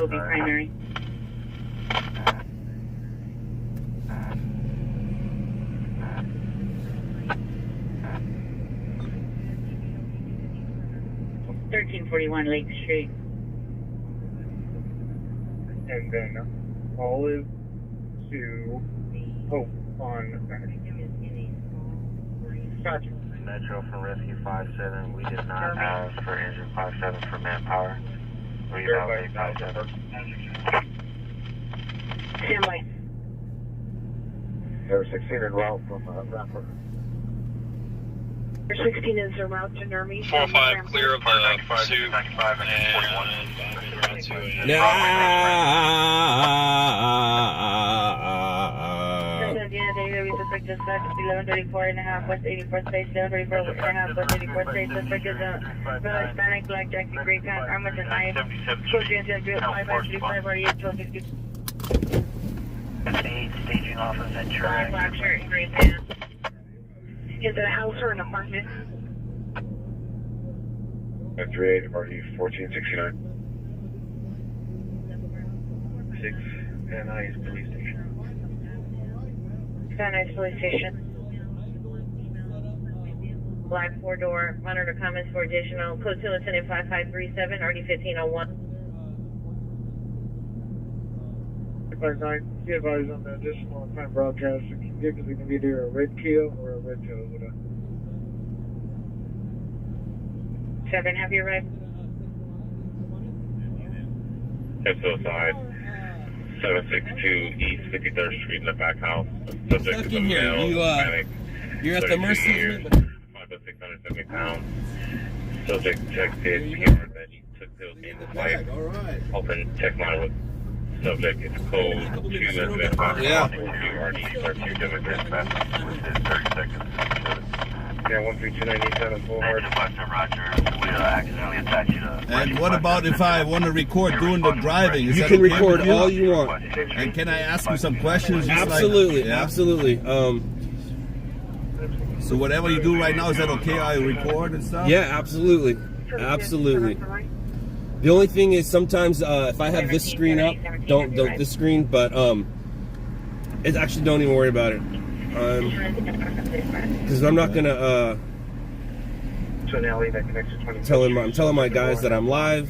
will be primary. $1341 Lake Street. And then Olive to Hope on Gotcha. Metro from Rescue 57. We did not ask for engine 57 for manpower. We evaluate 57. Stand by. Air 16 en route from Rapper. Air 16 is en route to Nermi. 4-5 clear of the 2 95 and 41. Dispatch 1134 and a half West 84th Stage, 1134 and a half West 84th Stage. Suspect is a Hispanic, black jacket, gray pants, arm with a knife. Code GNT, 5535, 48, 1250. Staging off of that track. Black shirt and gray pants. Is it a house or an apartment? 38, RD 1469. 6 Van Nuys Police Station. Van Nuys Police Station. Black 4-door, monitor comments for additional. Code 2 Lieutenant 5537, RD 1501. Be advised on the additional time broadcast. It can give us either a red Kia or a red Toyota. 7, have you arrived? Episode side. 762 East 53rd Street in the back house. Subject Stuck is a in here. male, Hispanic, You're at the mercy of 5 to 670 pounds. Subject texted camera that he took pills in the flight. All right. Open text line with subject is code 2 and 5. Yeah. 2 RD 13 Democrat fast within 30 seconds. Yeah, 132987 full hard. Roger. We accidentally attached you to. And what about if I want to record doing the driving? Is You that can okay record with you? all you want. And can I ask you some questions? Just Absolutely, like, yeah? absolutely. So whatever you do right now, is that okay? I record and stuff? Yeah, absolutely, absolutely. The only thing is sometimes if I have this screen up, don't this screen, but it's actually don't even worry about it. Because I'm not gonna To an alley that connects to 20. I'm telling my guys that I'm live,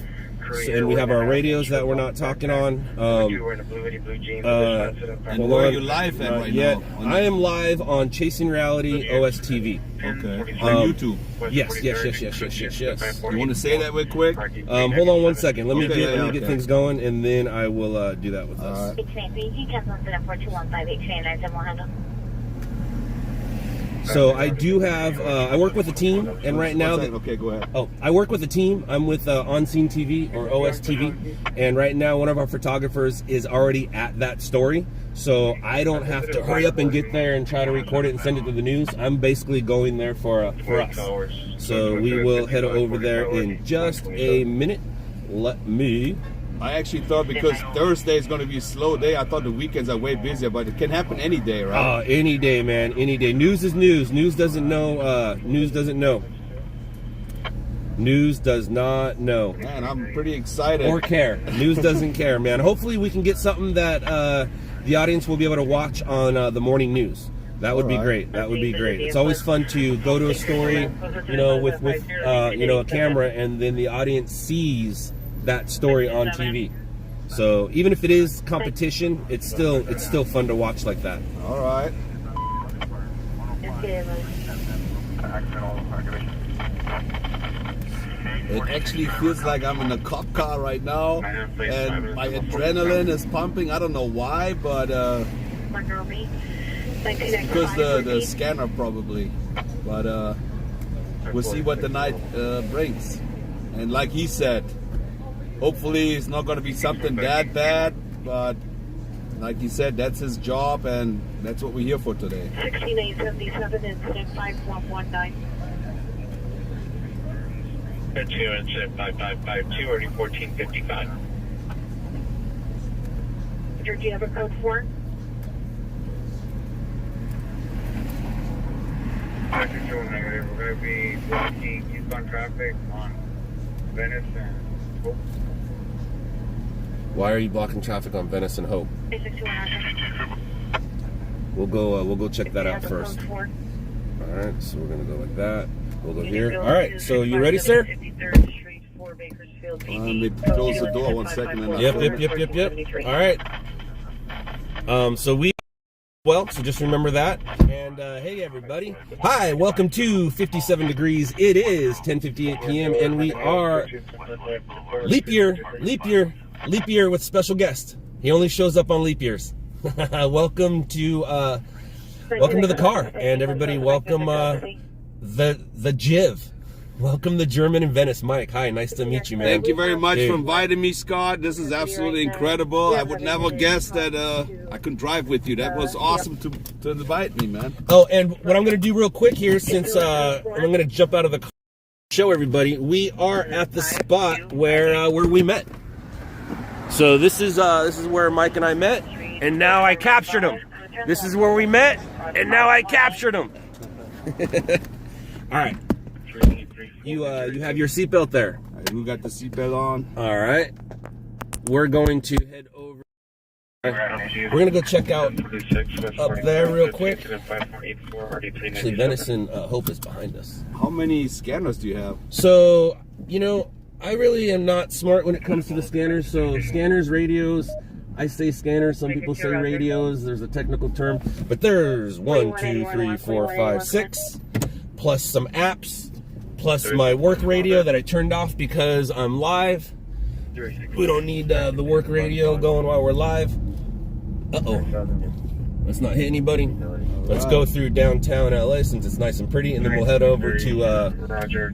and we have our radios that we're not talking on. You were in a blue jeans. And where are you live at right now? I am live on Chasing Reality OSTV. Okay. On YouTube. Yes. You want to say that real quick? Hold on one second. Let me Okay, let me get things going, and then I will do that with us. So I do have. I work with a team, and right now, Okay, go ahead. oh, I work with a team. I'm with On Scene TV or OSTV, and right now one of our photographers is already at that story, so I don't have to hurry up and get there and try to record it and send it to the news. I'm basically going there for us. So we will head over there in just a minute. Let me. I actually thought because Thursday is going to be a slow day, I thought the weekends are way busier, but it can happen any day, right? Any day, man. Any day. News is news. News doesn't know. News doesn't know. News does not know. Man, I'm pretty excited. Or care. News doesn't care, man. Hopefully we can get something that the audience will be able to watch on the morning news. That would be great. That would be great. It's always fun to go to a story, with a camera, and then the audience sees that story on TV. So even if it is competition, it's still fun to watch like that. All right. It actually feels like I'm in a cop car right now, and my adrenaline is pumping. I don't know why, but because the scanner probably. But we'll see what the night brings. And like he said, hopefully it's not going to be something that bad, but like he said, that's his job, and that's what we're here for today. 16877 incident 5119. 2 incident 5552 already 1455. Do you have a code for it? We're going to be blocking eastbound traffic on Venice and Hope. Why are you blocking traffic on Venice and Hope? 861. We'll go check that out first. All right, so we're gonna go like that. We'll go here. All right, so you ready, sir? 53rd Street, 4 Bakersfield. Let me close the door 1 second. And Yep. All right. So just remember that. And hey, everybody. Hi, welcome to 57 Degrees. It is 10:58 p.m. and we are leap year with special guest. He only shows up on leap years. Welcome to the car, and everybody, welcome the Jiv. Welcome the German in Venice, Mike. Hi, nice to meet you, man. Thank you very much Dude. for inviting me, Scott. This is absolutely incredible. I would never guess that I could drive with you. That was awesome to invite me, man. Oh, and what I'm going to do real quick here, since I'm going to jump out of the car, show everybody, we are at the spot where we met. So this is where Mike and I met, and now I captured him. This is where we met, and now I captured him. All right. You have your seatbelt there. We got the seatbelt on. All right. We're going to head over. We're going to go check out up there real quick. Actually, Venice and Hope is behind us. How many scanners do you have? So, I really am not smart when it comes to the scanners. So scanners, radios, I say scanners, some people say radios. There's a technical term. But there's 1, 2, 3, 4, 5, 6, plus some apps. Plus my work radio that I turned off because I'm live. We don't need the work radio going while we're live. Uh-oh. Let's not hit anybody. Let's go through downtown LA since it's nice and pretty, and then we'll head over to,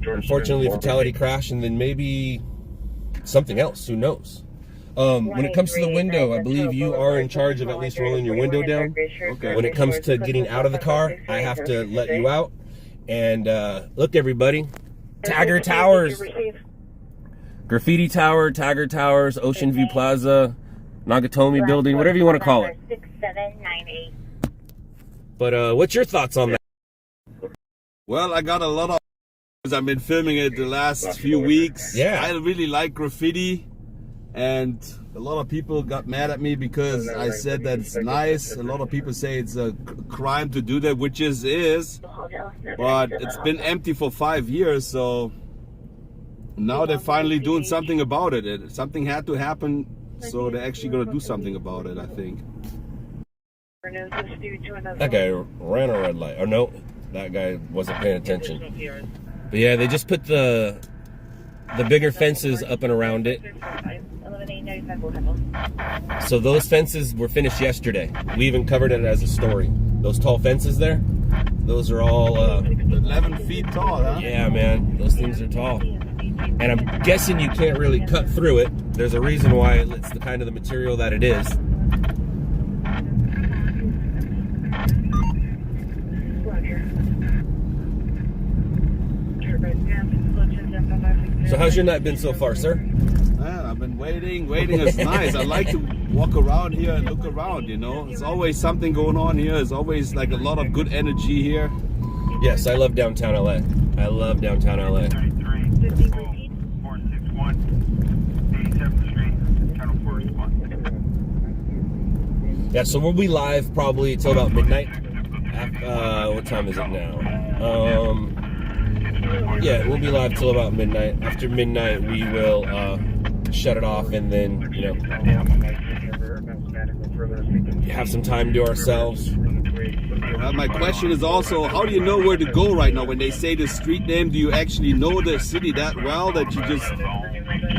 unfortunately, a fatality crash, and then maybe something else. Who knows? When it comes to the window, I believe you are in charge of at least rolling your window down. Okay. When it comes to getting out of the car, I have to let you out. And look, everybody, Tagger Towers, Graffiti Tower, Tagger Towers, Ocean View Plaza, Nagatomi Building, whatever you want to call it. 6798. But what's your thoughts on that? Well, I got a lot of. I've been filming it the last few weeks. Yeah. I really like graffiti, and a lot of people got mad at me because I said that it's nice. A lot of people say it's a crime to do that, which is, but it's been empty for 5 years, so now they're finally doing something about it. Something had to happen, so they're actually going to do something about it, I think. That guy ran a red light. Or no, that guy wasn't paying attention. But yeah, they just put the bigger fences up and around it. So those fences were finished yesterday. We even covered it as a story. Those tall fences there, those are all 11 feet tall, huh? yeah, man, those things are tall. And I'm guessing you can't really cut through it. There's a reason why it's the kind of the material that it is. So how's your night been so far, sir? Man, I've been waiting. Waiting is nice. I like to walk around here and look around, There's always something going on here. There's always like a lot of good energy here. Yes, I love downtown LA. I love downtown LA. 461 87th Street, Channel 4 response. Yeah, so we'll be live probably till about midnight. What time is it now? Yeah, we'll be live till about midnight. After midnight, we will shut it off and then, have some time to ourselves. My question is also, how do you know where to go right now? When they say the street name, do you actually know the city that well that you just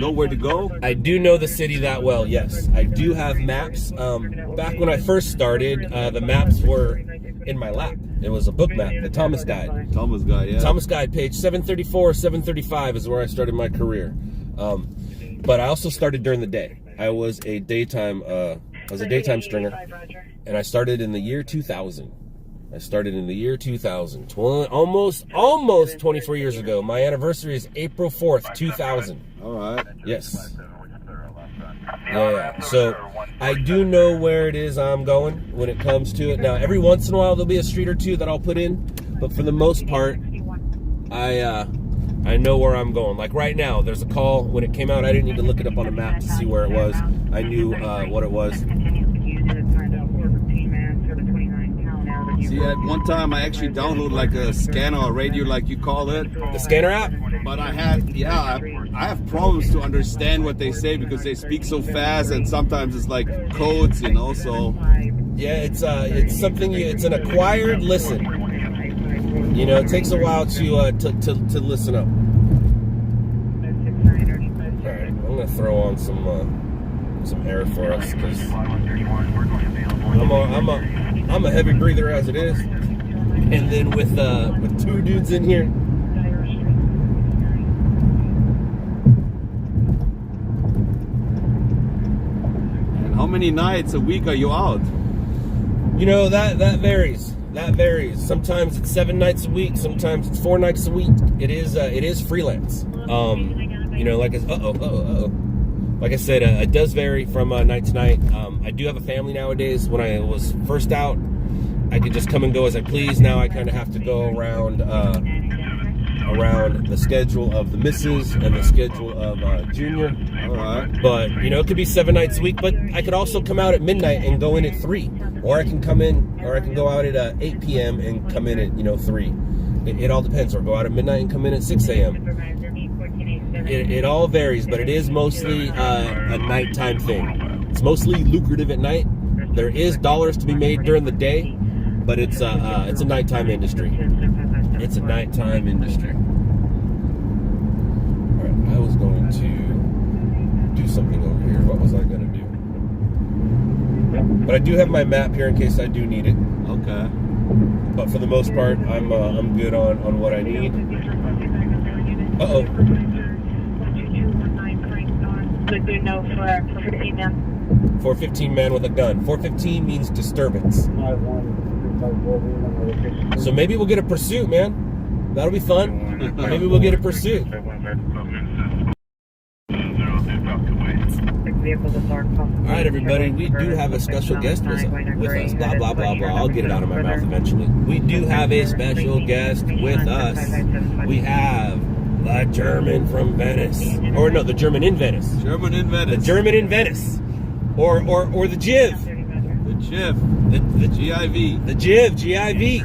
know where to go? I do know the city that well, yes. I do have maps. Back when I first started, the maps were in my lap. It was a book map, the Thomas Guide. Thomas Guide, yeah. Thomas Guide, page 734, 735 is where I started my career. But I also started during the day. I was a daytime stringer, and I started in the year 2000. Almost 24 years ago. My anniversary is April 4th, 2000. All right. Yes. Yeah. So I do know where it is I'm going when it comes to it. Now, every once in a while there'll be a street or two that I'll put in, but for the most part, I I know where I'm going. Like right now, there's a call. When it came out, I didn't need to look it up on a map to see where it was. I knew what it was. See, at one time I actually downloaded like a scanner or radio, like you call it. The scanner app? But I have problems to understand what they say because they speak so fast, and sometimes it's like codes, you know. So yeah, it's something. It's an acquired listen. You know, it takes a while to listen up. All right, I'm gonna throw on some air for us because I'm a heavy breather as it is, and then with two dudes in here. And how many nights a week are you out? You know, that varies. That varies. Sometimes it's 7 nights a week. Sometimes it's 4 nights a week. It is freelance. You know, like like I said, it does vary from night to night. I do have a family nowadays. When I was first out, I could just come and go as I please. Now I kind of have to go around the schedule of the missus and the schedule of Junior. All right. But you know, it could be 7 nights a week. But I could also come out at midnight and go in at 3, or I can come in, or I can go out at 8 p.m. and come in at 3. It all depends. Or go out at midnight and come in at 6 a.m. It all varies, but it is mostly a nighttime thing. It's mostly lucrative at night. There is dollars to be made during the day, but it's a nighttime industry. It's a nighttime industry. All right, I was going to do something over here. What was I going to do? But I do have my map here in case I do need it. Okay. But for the most part, I'm good on what I need. Uh-oh. For 15 man with a gun. 415 means disturbance. So maybe we'll get a pursuit, man. That'll be fun. Maybe we'll get a pursuit. Alright, everybody, we do have a special guest with us. Blah, blah, blah, blah. I'll get it out of my mouth eventually. We do have a special guest with us. We have the German from Venice. Or no, the German in Venice. German in Venice. The German in Venice. Or the GIV. The GIV. The GIV. The GIV. GIV.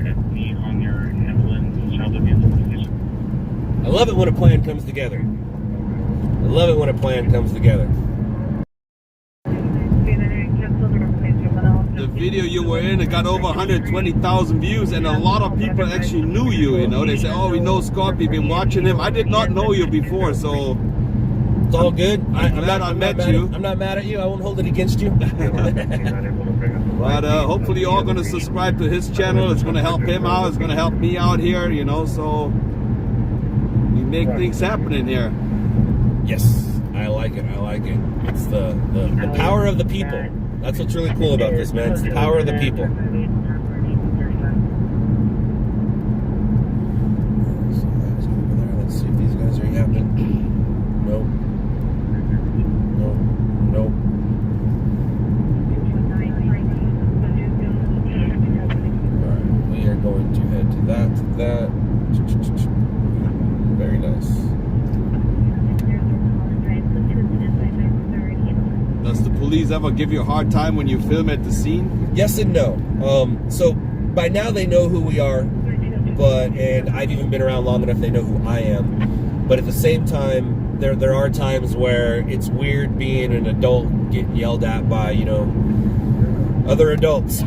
I love it when a plan comes together. I love it when a plan comes together. The video you were in, it got over 120,000 views, and a lot of people actually knew you, you know. They say, oh, we know Scorpio, been watching him. I did not know you before, so... It's all good. I'm glad I met you. I'm not mad at you. I won't hold it against you. But hopefully you're all going to subscribe to his channel. It's going to help him out. It's going to help me out here, you know, so... we make things happen in here. Yes, I like it. I like it. It's the power of the people. That's what's really cool about this, man. It's the power of the people. Let's see if these guys are yapping. Nope. Nope. Nope. Alright, we are going to head to that. Very nice. Does the police ever give you a hard time when you film at the scene? Yes and no. So by now they know who we are, and I've even been around long enough they know who I am. But at the same time, there are times where it's weird being an adult getting yelled at by, you know, other adults.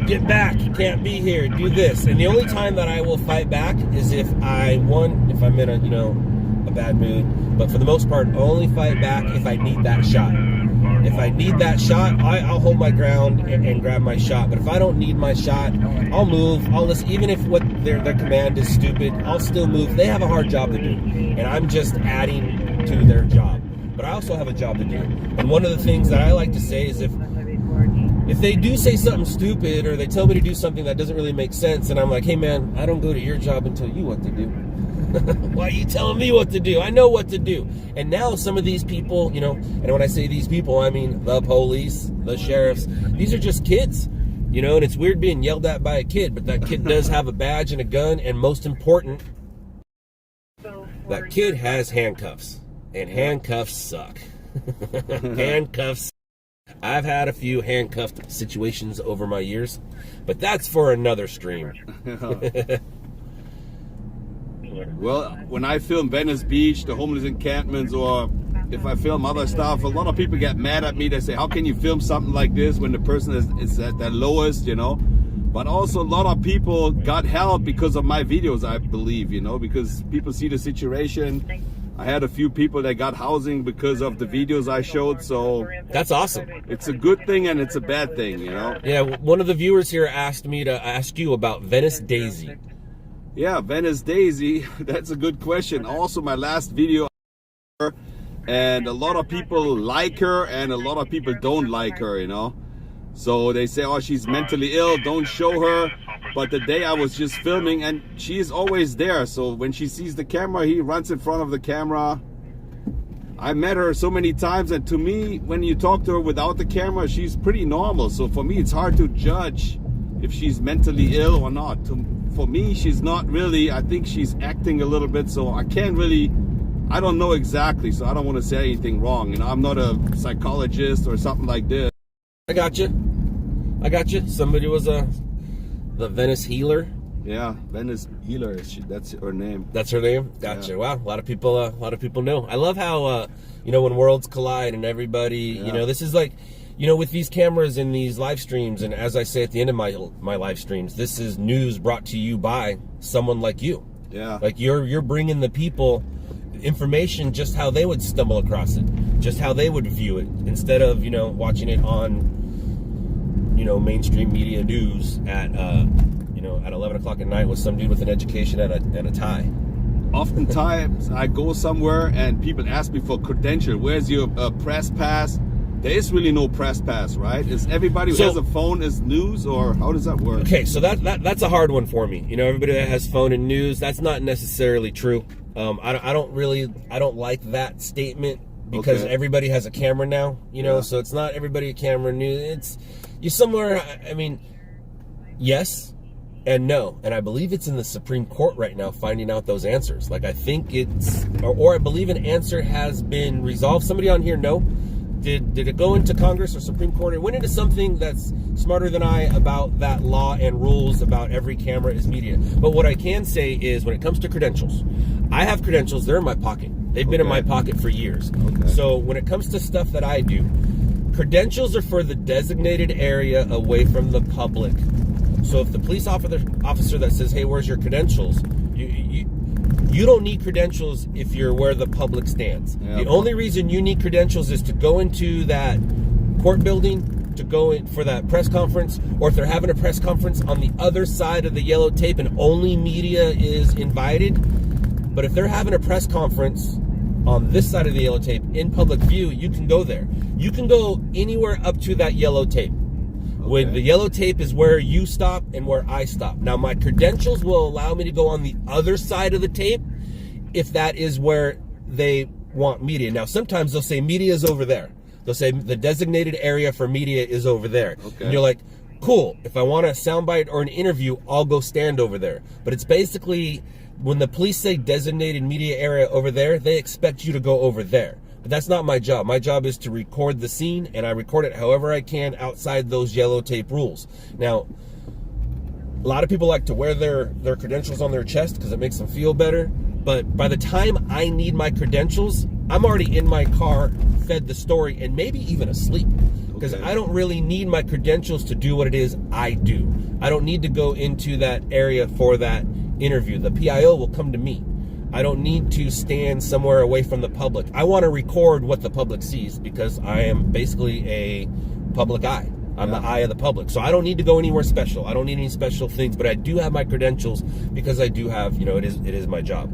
Get back, you can't be here, do this. And the only time that I will fight back is if I'm in a, you know, a bad mood. But for the most part, I'll only fight back if I need that shot. If I need that shot, I'll hold my ground and grab my shot. But if I don't need my shot, I'll move. I'll listen. Even if what their command is stupid, I'll still move. They have a hard job to do, and I'm just adding to their job. But I also have a job to do. And one of the things that I like to say is if they do say something stupid or they tell me to do something that doesn't really make sense, and I'm like, hey man, I don't go to your job and tell you what to do. Why are you telling me what to do? I know what to do. And now some of these people, you know, and when I say these people, I mean the police, the sheriffs. These are just kids, you know, and it's weird being yelled at by a kid, but that kid does have a badge and a gun, and most important, That kid has handcuffs, and handcuffs suck. Handcuffs. I've had a few handcuffed situations over my years, but that's for another stream. Well, when I film Venice Beach, the homeless encampments, or if I film other stuff, a lot of people get mad at me. They say, how can you film something like this when the person is at their lowest, you know? But also a lot of people got help because of my videos, I believe, you know, because people see the situation. I had a few people that got housing because of the videos I showed, so that's awesome. It's a good thing and it's a bad thing, you know? Yeah, one of the viewers here asked me to ask you about Venice Daisy. Yeah, Venice Daisy, that's a good question. Also, my last video, and a lot of people like her and a lot of people don't like her, you know? So they say, oh, she's mentally ill, don't show her. But the day I was just filming, and she is always there. So when she sees the camera, he runs in front of the camera. I met her so many times, and to me, when you talk to her without the camera, she's pretty normal. So for me, it's hard to judge if she's mentally ill or not. For me, she's not really. I think she's acting a little bit, so I can't really, I don't know exactly, so I don't want to say anything wrong. And I'm not a psychologist or something like this. I got you. Somebody was the Venice Healer. Yeah, Venice Healer. That's her name. That's her name. Gotcha. Yeah. Wow, a lot of people know. I love how you know, when worlds collide and everybody, you know, this is like, you know, with these cameras and these live streams, and as I say at the end of my live streams, this is news brought to you by someone like you. Yeah. Like you're bringing the people information just how they would stumble across it, just how they would view it, instead of, you know, watching it on, you know, mainstream media news at you know, at 11 o'clock at night with some dude with an education and a tie. Oftentimes I go somewhere and people ask me for credential. Where's your press pass? There is really no press pass, right? Is everybody who has a phone is news, or how does that work? Okay, so that's a hard one for me. You know, everybody that has phone and news, that's not necessarily true. I don't like that statement, because everybody has a camera now, you know, so it's not everybody a camera news. It's you somewhere. I mean, yes and no, and I believe it's in the Supreme Court right now finding out those answers. Like, I think it's, or I believe an answer has been resolved. Somebody on here know? Did it go into Congress or Supreme Court? It went into something that's smarter than I about that law and rules about every camera is media. But what I can say is, when it comes to credentials, I have credentials. They're in my pocket. They've been in my pocket for years. So when it comes to stuff that I do, credentials are for the designated area away from the public. So if the police officer that says, hey, where's your credentials? You don't need credentials if you're where the public stands. The only reason you need credentials is to go into that court building, to go in for that press conference, or if they're having a press conference on the other side of the yellow tape and only media is invited. But if they're having a press conference on this side of the yellow tape in public view, you can go there. You can go anywhere up to that yellow tape. When the yellow tape is where you stop and where I stop. Now, my credentials will allow me to go on the other side of the tape if that is where they want media. Now, sometimes they'll say media is over there. They'll say the designated area for media is over there. And you're like, cool. If I want a soundbite or an interview, I'll go stand over there. But it's basically, when the police say designated media area over there, they expect you to go over there. But that's not my job. My job is to record the scene, and I record it however I can outside those yellow tape rules. Now, a lot of people like to wear their credentials on their chest because it makes them feel better. But by the time I need my credentials, I'm already in my car, fed the story, and maybe even asleep. Because I don't really need my credentials to do what it is I do. I don't need to go into that area for that interview. The PIO will come to me. I don't need to stand somewhere away from the public. I want to record what the public sees, because I am basically a public eye. I'm the eye of the public. So I don't need to go anywhere special. I don't need any special things, but I do have my credentials because I do have, you know, it is my job.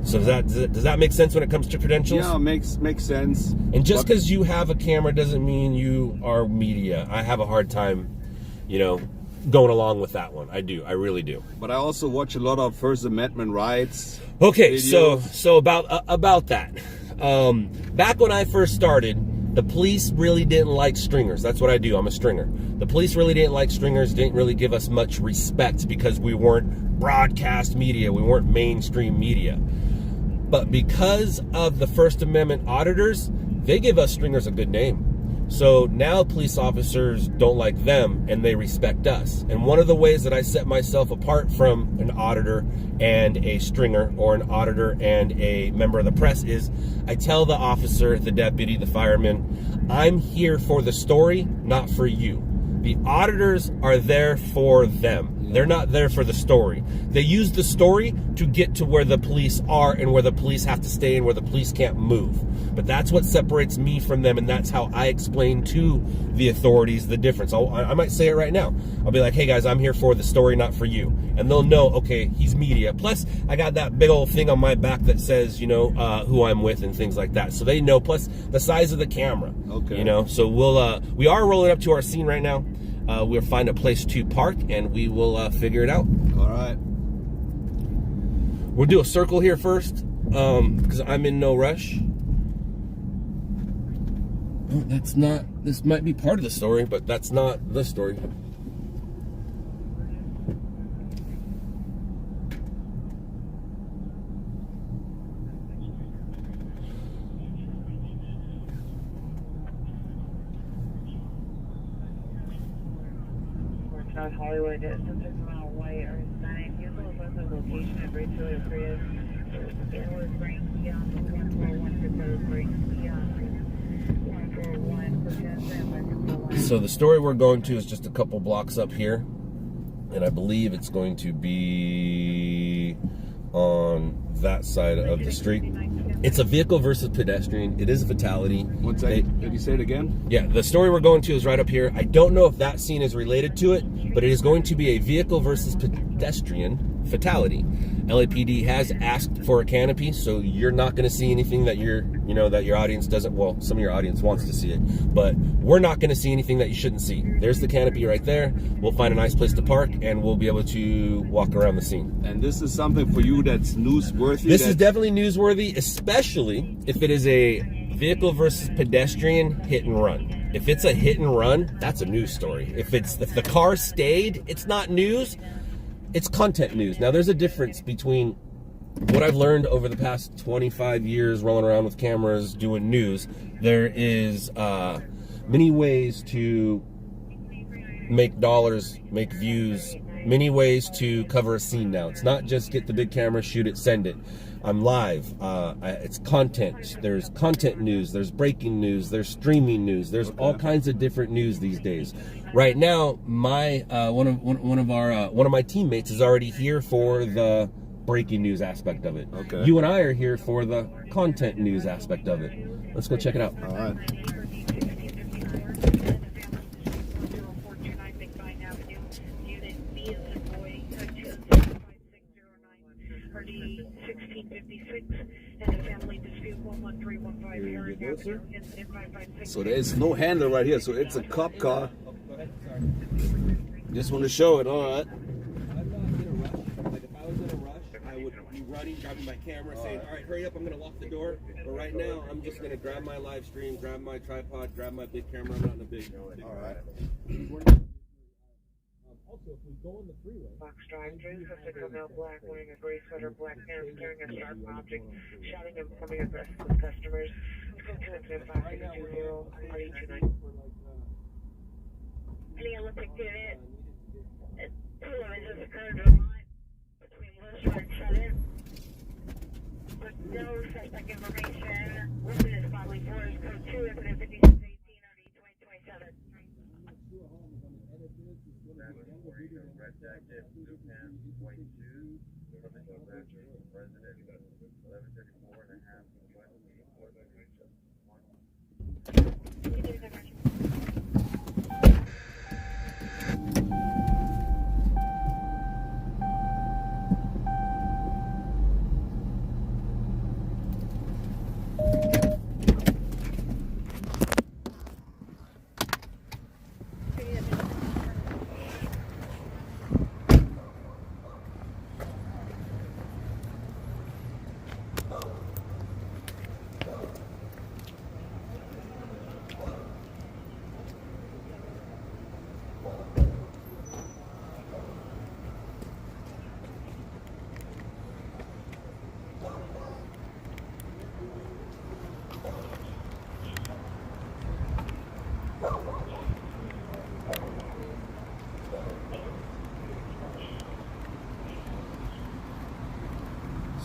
So does that make sense when it comes to credentials? Yeah, makes sense. And just because you have a camera doesn't mean you are media. I have a hard time, you know, going along with that one. I do. I really do. But I also watch a lot of First Amendment rights. Okay, videos. so about that. Back when I first started, the police really didn't like stringers. That's what I do. I'm a stringer. The police really didn't like stringers, didn't really give us much respect because we weren't broadcast media. We weren't mainstream media. But because of the First Amendment auditors, they give us stringers a good name. So now police officers don't like them and they respect us. And one of the ways that I set myself apart from an auditor and a stringer, or an auditor and a member of the press, is I tell the officer, the deputy, the fireman, I'm here for the story, not for you. The auditors are there for them. They're not there for the story. They use the story to get to where the police are and where the police have to stay and where the police can't move. But that's what separates me from them, and that's how I explain to the authorities the difference. I might say it right now. I'll be like, hey guys, I'm here for the story, not for you. And they'll know, okay, he's media. Plus, I got that big old thing on my back that says, you know, who I'm with and things like that. So they know, plus the size of the camera. Okay. You know, so we are rolling up to our scene right now. We'll find a place to park and we will figure it out. All right. We'll do a circle here first because I'm in no rush. Oh, that's not, this might be part of the story, but that's not the story. North Hollywood, subject amount white or Hispanic, vehicle of the location at Rachel Prius, Airwood Spring, beyond 141 for Better Break, beyond 141 for Jensen. So the story we're going to is just a couple blocks up here, and I believe it's going to be on that side of the street. It's a vehicle versus pedestrian. It is a fatality. What's that? Did you say it again? Yeah, the story we're going to is right up here. I don't know if that scene is related to it, but it is going to be a vehicle versus pedestrian fatality. LAPD has asked for a canopy, so you're not going to see anything that that your audience doesn't. Well, some of your audience wants to see it, but we're not going to see anything that you shouldn't see. There's the canopy right there. We'll find a nice place to park, and we'll be able to walk around the scene. And this is something for you that's newsworthy. This is definitely newsworthy, especially if it is a vehicle versus pedestrian hit and run. If it's a hit and run, that's a news story. If the car stayed, it's not news. It's content news. Now, there's a difference between what I've learned over the past 25 years rolling around with cameras doing news. There is many ways to make dollars, make views, many ways to cover a scene now. It's not just get the big camera, shoot it, send it. I'm live. It's content. There's content news. There's breaking news. There's streaming news. There's all kinds of different news these days. Right now, my one of my teammates is already here for the breaking news aspect of it. Okay. You and I are here for the content news aspect of it. Let's go check it out. All right. So there's no handle right here, so it's a cop car. Just want to show it, all right. I'm not in a rush. Like if I was in a rush, I would be running, grabbing my camera, saying, all right, hurry up, I'm going to lock the door. But right now, I'm just going to grab my live stream, grab my tripod, grab my big camera. I'm not in a big all right. Also, if we go on the freeway. Box drive-through, suspect of male black, wearing a gray sweater, black pants, carrying a sharp object, shouting and becoming aggressive with customers. Any Olympic pivot. Two images occurred in Vermont between Wilshire and Southern. With no suspect information. Listed as bodily force, code 2, incident 5618 on E2027. Red jacket, blue pants, white shoes, resident, 1134 and a half.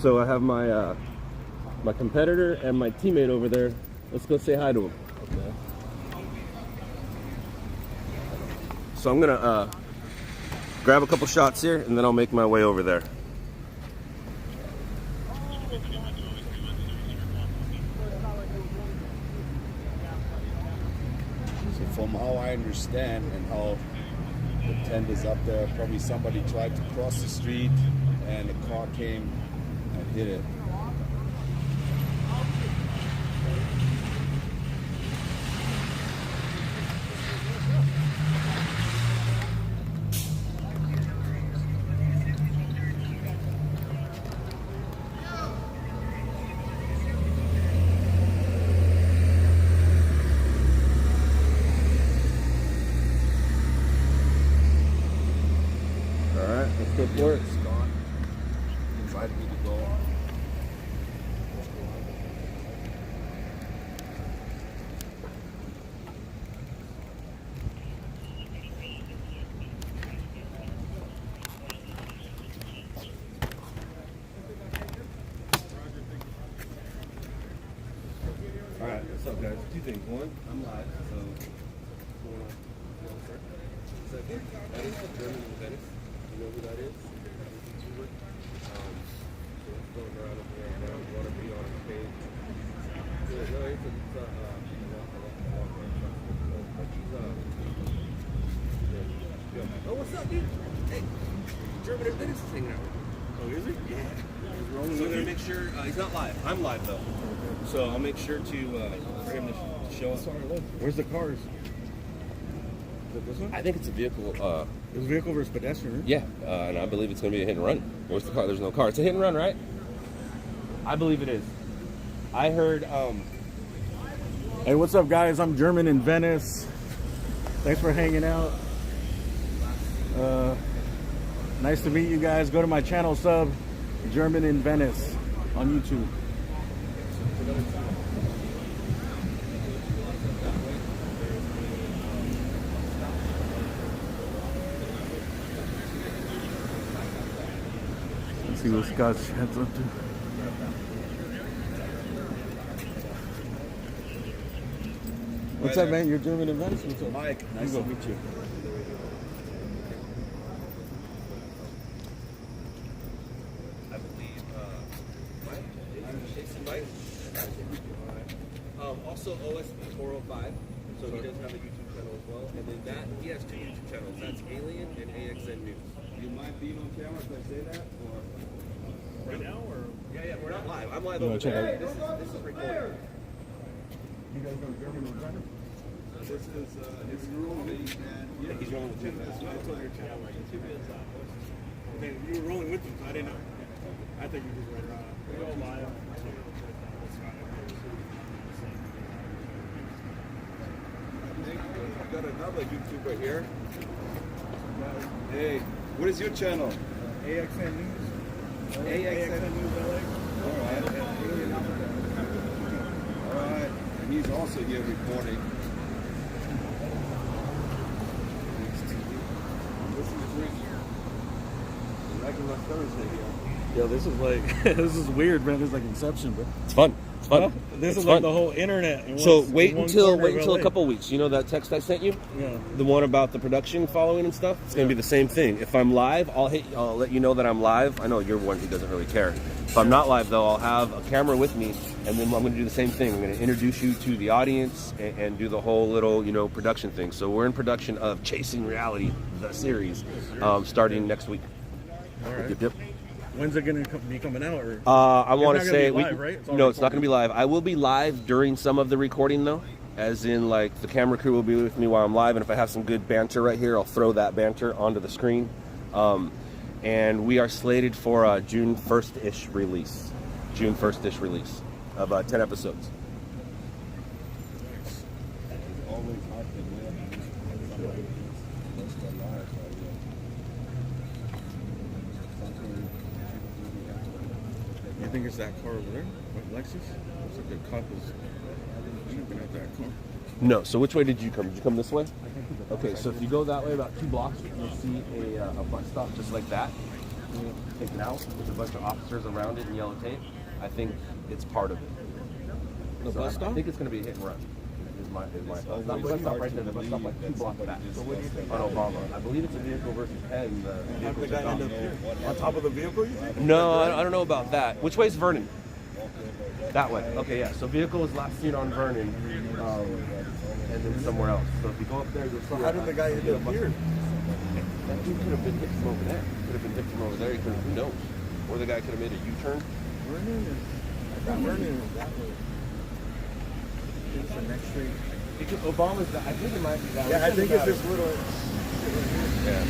So I have my my competitor and my teammate over there. Let's go say hi to him. Okay. So I'm gonna grab a couple shots here, and then I'll make my way over there. So from how I understand and how the tent is up there, probably somebody tried to cross the street and a car came and hit it. Alright, let's go for it. It's gone. He invited me to go. Alright, what's up guys? Two things. One, I'm live, so what's going on? Second, that is the German in Venice. You know who that is? YouTuber. So he's going around over there now. You want to be on his page. Yeah, no, oh, what's up, dude? Hey, German in Venice is hanging out with me. Oh, is he? Yeah. So I'm gonna make sure he's not live. I'm live though. So I'll make sure to for him to show us. Where's the cars? Is it this one? I think it's a vehicle. It's a vehicle versus pedestrian, right? Yeah, and I believe it's going to be a hit and run. Where's the car? There's no car. It's a hit and run, right? I believe it is. I heard. Hey, what's up, guys? I'm German in Venice. Thanks for hanging out. Nice to meet you guys. Go to my channel, sub German in Venice on YouTube. Let's see what Scott's heads up to. What's up, man? You're German in Venice? What's up? Mike, nice to meet you. I believe Mike. Also OSTV 405. So he does have a YouTube channel as well. And then that he has two YouTube channels. That's Alien and AXN News. You mind being on camera if I say that? Or Right now, or yeah, we're not live. I'm live You over wanna check there. out- This is recorded. You guys know German in Venice? this is his roommate and Yeah, he's rolling with you. Okay, you were rolling with them, so I didn't know. I think you just went live. I've got another YouTuber here. Hey, what is your channel? AXN News. AXN News LA. Alright, and he's also here recording. This is regular Thursday here. Yo, this is like, this is weird, man. This is like Inception, bro. It's fun. It's fun. Huh? This It's is fun. like the whole internet. in So one- wait in one until corner of a LA. couple weeks. You know that text I sent you, Yeah. the one about the production following and stuff. It's gonna be the same thing. If I'm live, I'll let you know that I'm live. I know you're one who doesn't really care. If I'm not live though, I'll have a camera with me, and then I'm gonna do the same thing. I'm gonna introduce you to the audience and do the whole little production thing. So we're in production of Chasing Reality, the series, starting next week. All right. Yep, yep. When's it gonna be coming out? Or I want to not gonna say be live, right? It's all no, it's not going to recorded. be live. I will be live during some of the recording though, as in like the camera crew will be with me while I'm live, and if I have some good banter right here, I'll throw that banter onto the screen. And we are slated for a June 1st-ish release. June 1st-ish release of 10 episodes. Always hot to live. You think it's that car over there? What, Lexus? Looks like the cop is jumping out that car. No. So which way did you come? Did you come this way? Okay. So if you go that way about 2 blocks, you'll see a bus stop just like that. being taken out with a bunch of officers around it in yellow tape. I think it's part of it. The bus stop? I think it's going to be a hit and run. Is my thought. Not the bus stop right there. The bus stop like 2 blocks back. On Obama. I believe it's a vehicle versus head. And the guy end up on top of the vehicle, you think? No, I don't know about that. Which way is Vernon? That way. Okay, yeah. So vehicle was last seen on Vernon, and then somewhere else. So if you go up there, you'll see. How did the guy end up here? That dude could have been hit from over there. Could have been hit from over there. He could have, who knows? Or the guy could have made a U-turn. Vernon is that way. It's the next street. Because Obama's, I think it might be that way. Yeah, I think it's this little. Yeah.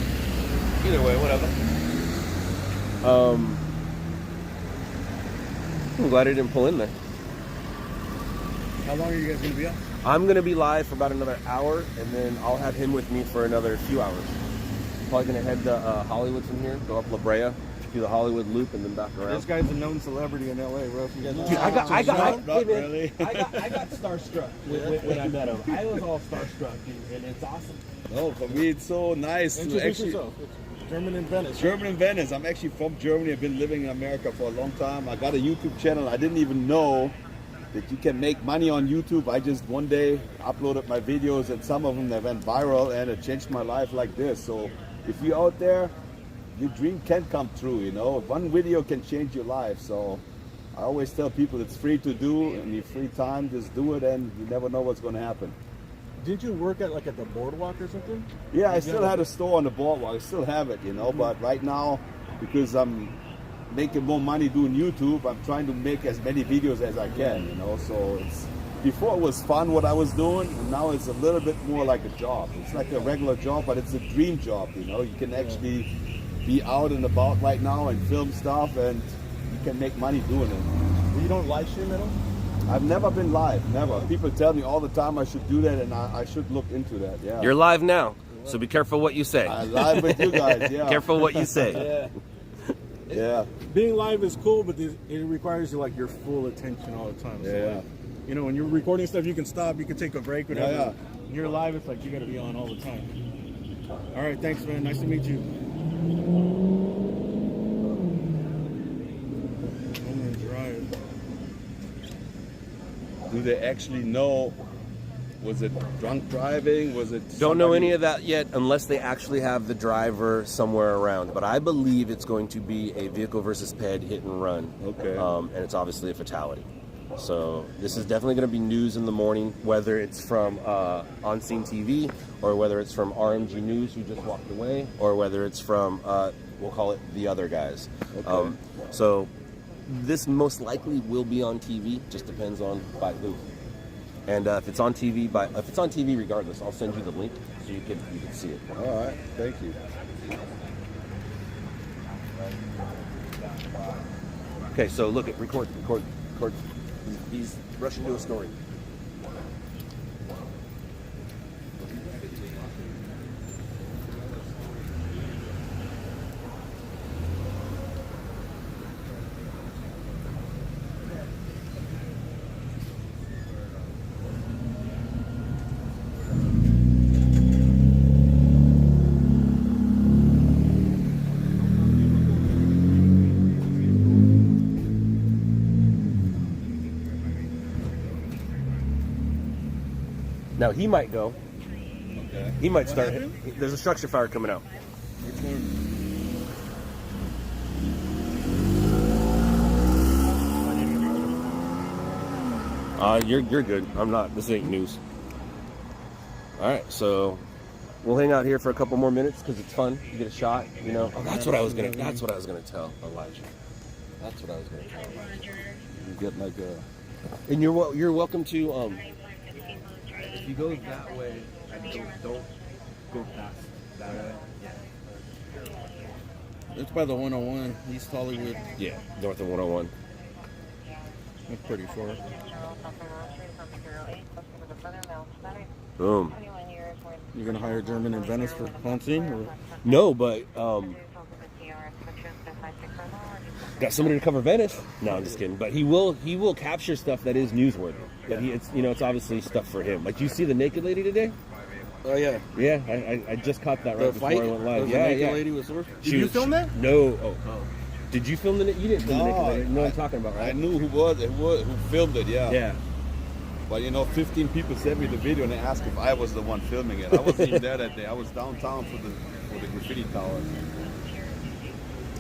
Either way, whatever. I'm glad I didn't pull in there. How long are you guys going to be up? I'm going to be live for about another hour, and then I'll have him with me for another few hours. Probably going to head to Hollywood from here, go up La Brea, do the Hollywood loop, and then back around. This guy's a known celebrity in LA, bro. You guys Dude, I got starstruck when I met him. I was all starstruck, and it's awesome. No, for me it's so nice to Introduce actually. yourself. German in Venice. German in Venice. I'm actually from Germany. I've been living in America for a long time. I got a YouTube channel. I didn't even know that you can make money on YouTube. I just one day uploaded my videos, and some of them they went viral, and it changed my life like this. So if you're out there, your dream can come true, you know. One video can change your life. So I always tell people it's free to do. In your free time, just do it, and you never know what's going to happen. Didn't you work at the boardwalk or something? Yeah, I still had a store on the boardwalk. I still have it, you know. But right now, because I'm making more money doing YouTube, I'm trying to make as many videos as I can, you know. So before it was fun what I was doing, and now it's a little bit more like a job. It's like a regular job, but it's a dream job, you know. You can actually be out and about right now and film stuff, and you can make money doing it. Well, you don't live stream at all? I've never been live, never. People tell me all the time I should do that, and I should look into that, yeah. You're live now, so be careful what you say. I'm live with you guys, yeah. Careful what you say. Yeah. Being live is cool, but it requires your full attention all the time. So, Yeah. you know, when you're recording stuff, you can stop, you can take a break, whatever. Yeah. When you're live, it's like you got to be on all the time. All right, thanks, man. Nice to meet you. I'm gonna drive. Do they actually know? Was it drunk driving? Was it? Don't know any of that yet unless they actually have the driver somewhere around. But I believe it's going to be a vehicle versus ped hit and run. Okay. And it's obviously a fatality. So this is definitely going to be news in the morning, whether it's from On Scene TV or whether it's from RMG News who just walked away, or whether it's from we'll call it the other guys. Okay. So this most likely will be on TV. Just depends on by who. And if it's on TV, regardless, I'll send you the link so you can see it. All right. Thank you. Okay, so look at record. He's rushing to a story. Now he might go. Okay. He might start. There's a structure fire coming out. You're good. I'm not. This ain't news. All right, so we'll hang out here for a couple more minutes because it's fun. You get a shot, you know. Oh, that's what I was gonna tell Elijah. That's what I was gonna tell Elijah. You get like a. And you're welcome to if you go that way, don't go past that way. Yeah. It's by the 101, East Hollywood. Yeah, north of 101. That's pretty far. Boom. You gonna hire German in Venice for home scene? Or? No, but got somebody to cover Venice. No, I'm just kidding. But he will capture stuff that is newsworthy. But it's obviously stuff for him. Like, you see the naked lady today? Oh yeah. Yeah, I just caught that right The before fight? I went live. The Yeah, naked yeah. lady with sword. Did She you was- film that? No. Oh. Did you film it? You didn't film the naked lady. You know what I'm talking about, I right? knew who filmed it, yeah. Yeah. But 15 people sent me the video and they asked if I was the one filming it. I wasn't even there that day. I was downtown for the graffiti tower.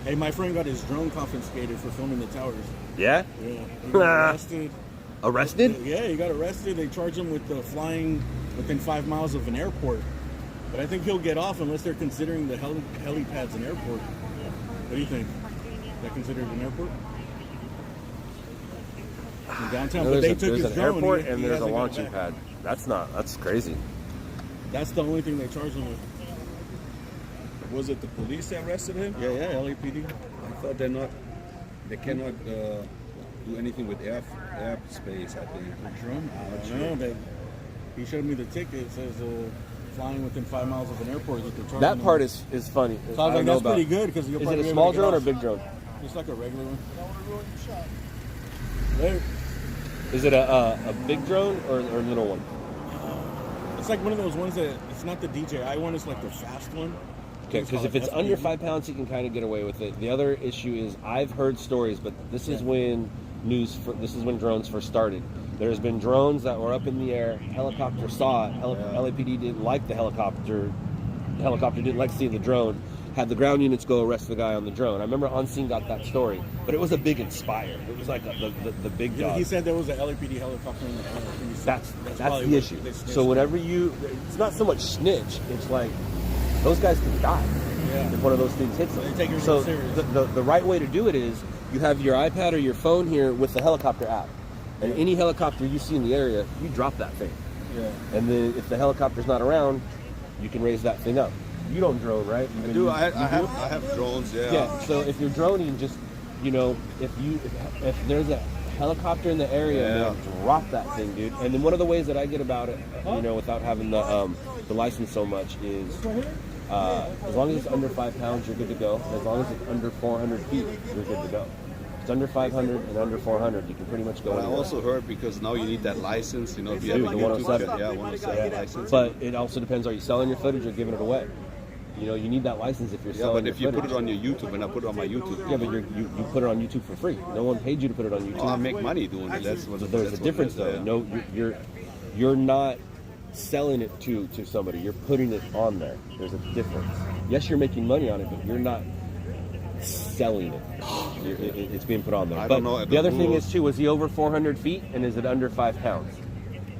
Hey, my friend got his drone confiscated for filming the towers. Yeah? Yeah. He got arrested. Arrested? Yeah, he got arrested. They charged him with flying within 5 miles of an airport. But I think he'll get off unless they're considering the helipads an airport. What do you think? Is that considered an airport? In downtown, but they took his there's an drone. airport He and there's a hasn't got launching it pad. back. That's crazy. That's the only thing they charged him with. Was it the police that arrested him? Yeah, LAPD. I thought they cannot do anything with airspace, I think. Drone? I don't know. He showed me the ticket. It says flying within 5 miles of an airport. Is what they're charging That him part with. is funny. So I was like, that's pretty good because you'll Is probably it a be small able to get drone or off. big drone? Just like a regular one. There. Is it a big drone or a little one? It's like one of those ones that it's not the DJI one. It's like the fast one. Okay, because if it's under 5 pounds, you can kind of get away with it. The other issue is I've heard stories, but this is when drones first started. There's been drones that were up in the air. Helicopter saw it. LAPD didn't like the helicopter. The helicopter didn't like seeing the drone. Had the ground units go arrest the guy on the drone. I remember On Scene got that story, but it was a big Inspire. It was like the big Yeah, dog. he said there was an LAPD helicopter in the air. That's probably the what issue. they snitched So on. whenever it's not so much snitch. It's like those guys can die Yeah. if one of those things hits them. They take it so real serious. the right way to do it is you have your iPad or your phone here with the helicopter app, and any helicopter you see in the area, you drop that thing. Yeah. And then if the helicopter's not around, you can raise that thing up. You don't drone, right? I do. I have drones. Yeah. Yeah. So if you're droning, just if there's a helicopter in the area, man, drop that thing, dude. And then one of the ways that I get about it, without having the license so much, is as long as it's under 5 pounds, you're good to go. As long as it's under 400 feet, you're good to go. If it's under 500 and under 400, you can pretty much go. But I anywhere. also heard because now you need that license. If you have Dude, a the YouTube 107. channel, 107 license. But it also depends: are you selling your footage or giving it away? You need that license if you're Yeah, selling but if your you put footage. it on your YouTube and I put it on my YouTube, Yeah, but you put it on YouTube for free. No one paid you to put it on YouTube. I make money doing it. That's what. So there's that's a what difference, it is, though. yeah. No, you're not selling it to somebody. You're putting it on there. There's a difference. Yes, you're making money on it, but you're not selling it. It's being put on there. I But don't know the other thing rules. is too: was he over 400 feet, and is it under 5 pounds?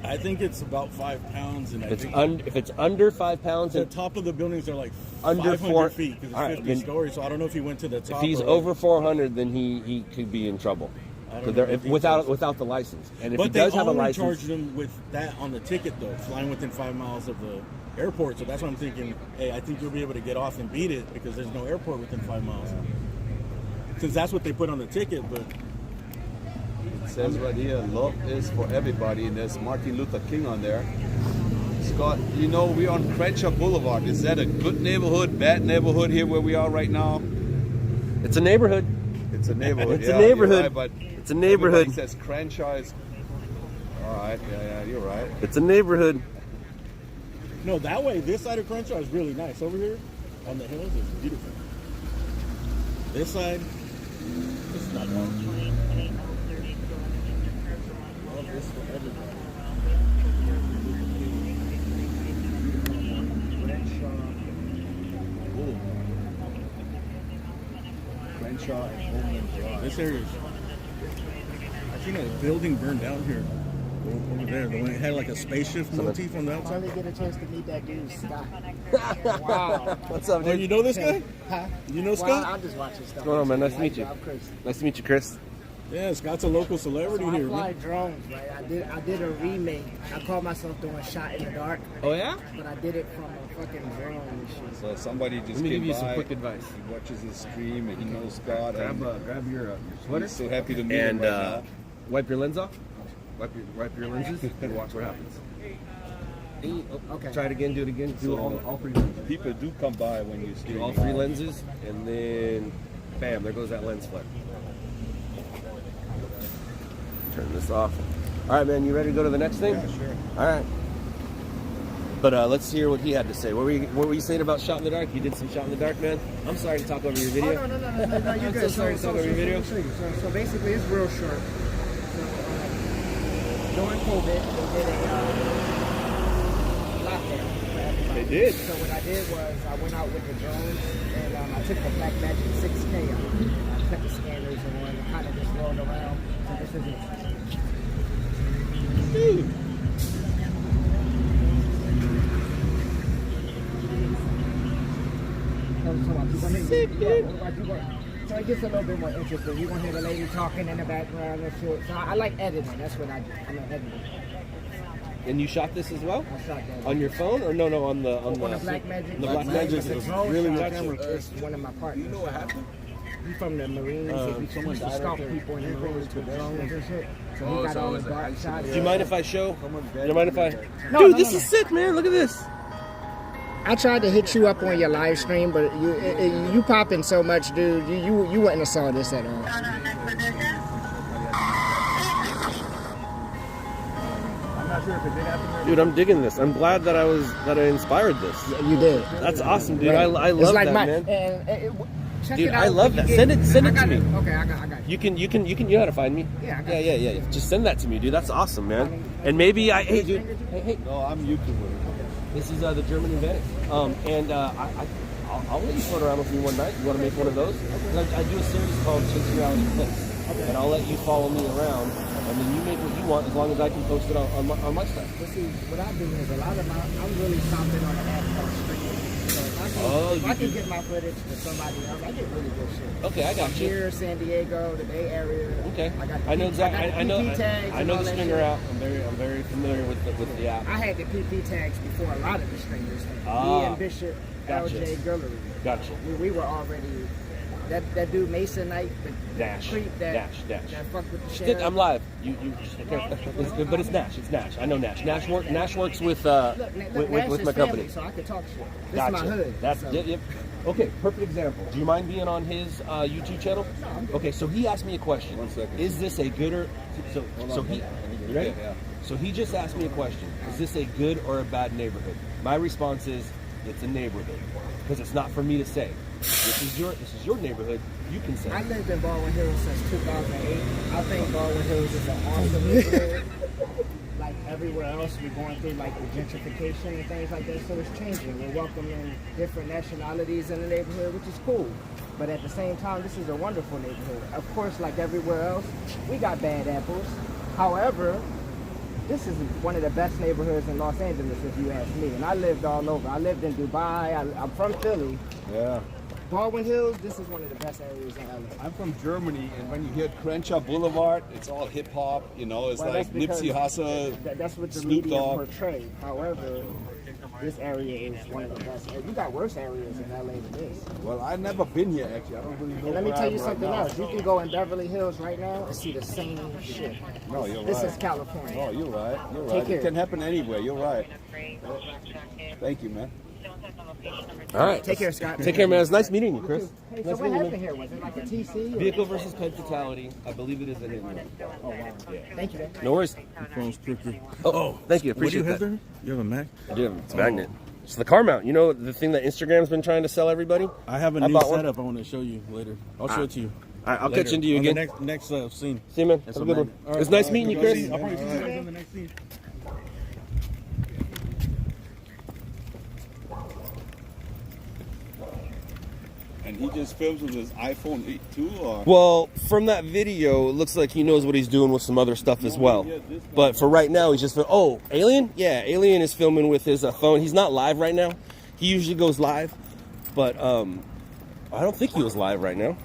I think it's about 5 pounds, and If it's under 5 pounds, the and top of the buildings are like Under 500 4 feet because it's All right, 50 then- stories. So I don't know if he went to the top. if he's or over 400, then he could be in trouble. I don't So know there, the without details. the license, and if But he they does have a only license, charged him with that on the ticket though, flying within 5 miles of the airport. So that's why I'm thinking, hey, I think you'll be able to get off and beat it because there's no airport within 5 miles. Since that's what they put on the ticket, but It says right here, love is for everybody, and there's Martin Luther King on there. Scott, we're on Crenshaw Boulevard. Is that a good neighborhood, bad neighborhood here where we are right now? it's a neighborhood. It's a neighborhood. It's a yeah, neighborhood. You're right, but It's a neighborhood. everybody says Crenshaw is. All right, yeah, you're right. It's a neighborhood. no, that way, this side of Crenshaw is really nice. Over here on the hills is beautiful. This side, it's not bad. Love this for everybody. Crenshaw and Holman Drive. This area is. I seen a building burned down here. Over there, the one that had like a spaceship motif on the outside. Finally get a chance to meet that dude, Scott. What's up, Oh, you know this guy? Huh? You know Well, Scott? I'm just watching stuff. What's going on, man? Nice to meet you. I'm crazy. Nice to meet you, Chris. Yeah, Scott's a local celebrity So I here, fly man. drones, right? I did a remake. I called myself doing Shot in the Dark, Oh yeah? but I did it from a fucking drone and shit. So somebody just Let me came give you by, some quick advice. He watches his stream and he knows Scott. And Grab your sweater he's so happy to meet him and right now. wipe your lens off. Wipe your lenses and watch what happens. Okay. Try it again. Do it again. Do So- all 3 lenses. People do come by when you stream. Do all 3 lenses, and then bam, there goes that lens flare. Turn this off. All right, man. You ready to go to the next thing? Yeah, sure. All right. But let's hear what he had to say. What were you saying about Shot in the Dark? You did some Shot in the Dark, man? I'm sorry to talk over your video. Oh, no, you're I'm good. so sorry to talk over your video. So basically, it's real short. So, during COVID, they did a lockdown for everybody. They did? So what I did was I went out with the drones and I took the Black Magic 6K out. I put the scanners on and kind of just rolled around. So this is it. Sick, dude. So it gets a little bit more interesting. You're going to hear the lady talking in the background and shit. So I like editing. That's what I do. I'm an editor. And you shot this as well? I shot that. On your phone or no on the Black Magic. The Black Magic is really good. good. It's one of my partners. You know what happened? He's from the Marines. He used to stalk people in the Marines with drones and shit. So he got all the dark shots. Do you mind if I show? Do you mind if I? No, Dude, no, this no. is sick, man. Look at this. I tried to hit you up on your live stream, but you popping so much, dude. You wouldn't have saw this at all. Dude, I'm digging this. I'm glad that I inspired this. Yeah, you did. That's awesome, dude. Right. I love that, man. Check Dude, it out. I love that. Send it to me. Okay, I got it. You know how to find me. Yeah, I got Yeah. Just send that to me, dude. That's awesome, man. And maybe hey, dude. Hey. No, I'm YouTuber. This is the German Inventor. I'll let you float around with me one night. You want to make one of those? I do a series called Chase Reality Clips. And I'll let you follow me around, and then you make what you want as long as I can post it on my stuff. But see, what I do is a lot of I'm really stopping on an app called Streaming. So if I can get my footage to somebody else, I get really good shit. Okay, I got you. Here, San Diego, the Bay Area. Okay. I know exactly. I know the stringer stringer out. I'm very familiar with the app. I had the PP tags before a lot of the stringers. Me and Bishop, gotcha. LJ Gullery. Gotcha. We were already that dude Mason Knight, the Nash. creep that Dash. that fucked with the sheriff. I'm live. You just it's good, but it's Nash. It's Nash. I know Nash. Nash works with Nash with is my company. family, so I can talk shit. This Gotcha. is my hood. That's so. yep. Okay, perfect example. Do you mind being on his YouTube channel? No, I'm good. Okay, so he asked me a question. 1 second. Is this a good or so he you ready? Yeah. So he just asked me a question. Is this a good or a bad neighborhood? My response is it's a neighborhood because it's not for me to say. This is your neighborhood. You can say. I lived in Baldwin Hills since 2008. I think Baldwin Hills is an awesome neighborhood. Like everywhere else, we're going through like the gentrification and things like that. So it's changing. We're welcoming different nationalities in the neighborhood, which is cool. But at the same time, this is a wonderful neighborhood. Of course, like everywhere else, we got bad apples. However, this is one of the best neighborhoods in Los Angeles, if you ask me. And I lived all over. I lived in Dubai. I'm from Philly. Yeah. Baldwin Hills, this is one of the best areas in LA. I'm from Germany, and when you hear Crenshaw Boulevard, it's all hip hop. You know, it's Well, like that's Nipsey Hussle, that's what the Snoop media Dogg. portray. However, this area is one of the best. You got worse areas in LA than this. Well, I've never been here actually. I don't really know. And let me where tell I you am something right now. else. You can go in Beverly Hills right now and see the same shit. No, you're This right. is California. Oh, you're right. You're Take right. care. It can happen anywhere. You're right. Thank you, man. All right. Take care, Scott. Take care, man. It's nice meeting you, Chris. Hey, so Nice what meeting you, happened here? Was it like a TC? Or? Vehicle versus pen fatality. I believe it is a hit and run. Oh, wow. Thank you, man. No worries. Phone's crooked. Oh, thank you. What do you Appreciate have that. there? You have a Mac? I do. It's a magnet. It's the car mount. You know the thing that Instagram's been trying to sell everybody? I have a I new bought one. setup I want to show you later. I'll show it to you. All right, I'll later. catch into you On again. the next scene. See you, man. That's Have a good one. magnet. All right, It's nice all right, meeting you, I'll Chris. see you. I'll probably see you guys on the next scene. And he just films with his iPhone 8 too, or? Well, from that video, it looks like he knows what he's doing with some other stuff as well. But for right now, he's just... Oh, Alien? Yeah, Alien is filming with his phone. He's not live right now. He usually goes live. But I don't think he was live right now.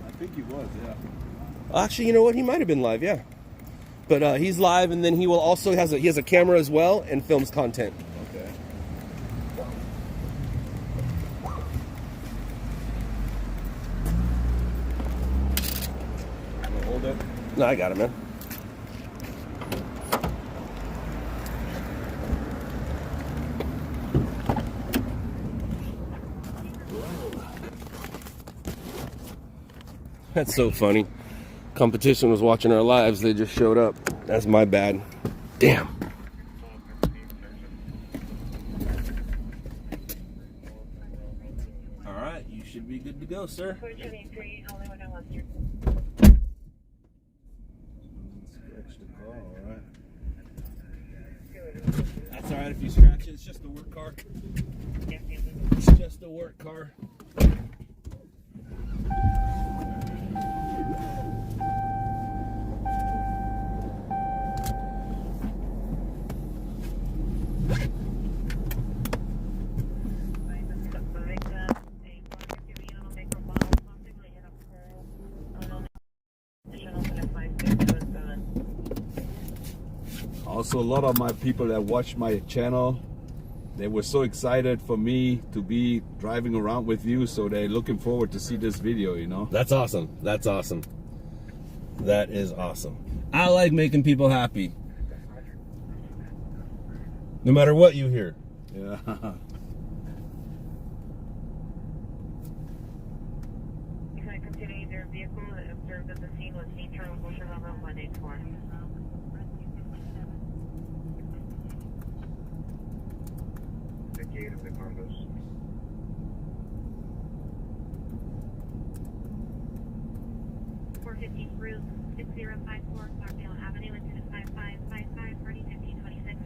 I think he was, yeah. Actually, you know what? He might have been live, yeah. But he's live, and then he will also he has a camera as well and films content. Okay. Wanna hold it? No, I got it, man. That's so funny. Competition was watching our lives. They just showed up. That's my bad. Damn. should be good to go, sir. Scratch the car, all right. That's all right if you scratch it. It's just a work car. It's just a work car. Also, a lot of my people that watch my channel, they were so excited for me to be driving around with you, so they're looking forward to see this video, you know? That's awesome. That's awesome. That is awesome. I like making people happy. No matter what you hear. Yeah. Continuing their vehicle that observed at the scene was internal motion on 184. The gate of the condos. Route 6054, Clarkdale Avenue, into 5555, party 1526.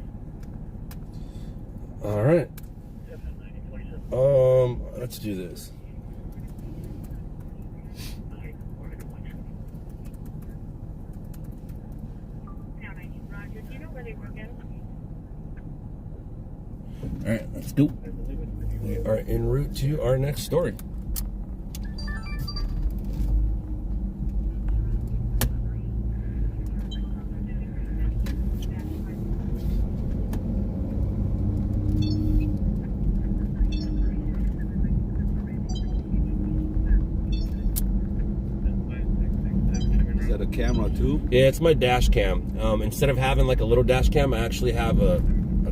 All right. Let's do this. Roger, do you know where they were again? All right, let's go. We are en route to our next story. Is that a camera too? Yeah, it's my dash cam. Instead of having like a little dash cam, I actually have a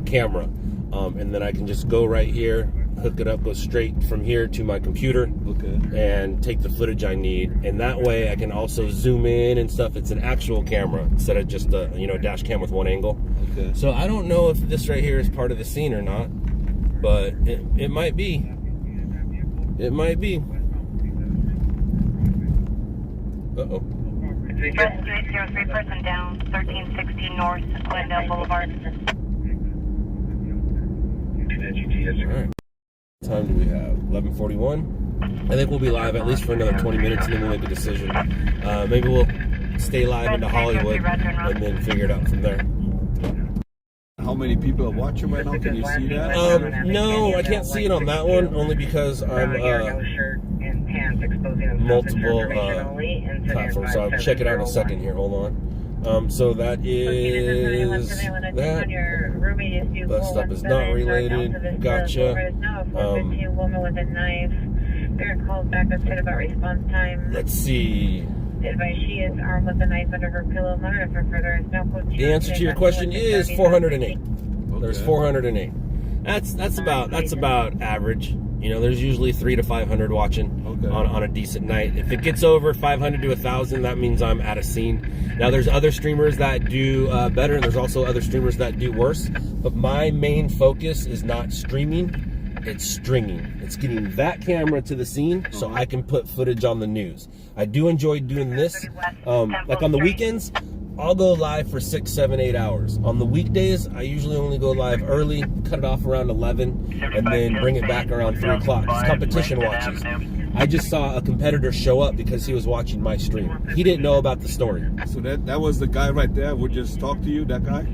camera. And then I can just go right here, hook it up, go straight from here to my computer, Okay. and take the footage I need. And that way I can also zoom in and stuff. It's an actual camera instead of just a dash cam with one angle. Okay. So I don't know if this right here is part of the scene or not, but it might be. It might be. Uh-oh. 303 person down, 1360 North Glendale Boulevard. Alright. What time do we have? 11:41. I think we'll be live at least for another 20 minutes and then we'll make a decision. Maybe we'll stay live into Hollywood and then figure it out from there. How many people are watching right now? Can you see that? No, I can't see it on that one only because I'm multiple platforms. So I'll check it out in a second here. Hold on. So that is that. That stuff is not related. Gotcha. Let's see. She is armed with a knife under her pillow. The answer to your question is 408. Okay. There's 408. That's about average. There's usually 300 to 500 watching on a decent night. If it gets over 500 to 1,000, that means I'm at a scene. Now, there's other streamers that do better, and there's also other streamers that do worse. But my main focus is not streaming. It's stringing. It's getting that camera to the scene so I can put footage on the news. I do enjoy doing this. Like on the weekends, I'll go live for 6, 7, 8 hours. On the weekdays, I usually only go live early, cut it off around 11, and then bring it back around 3 o'clock. It's competition watches. I just saw a competitor show up because he was watching my stream. He didn't know about the story. So that was the guy right there would just talk to you, that guy?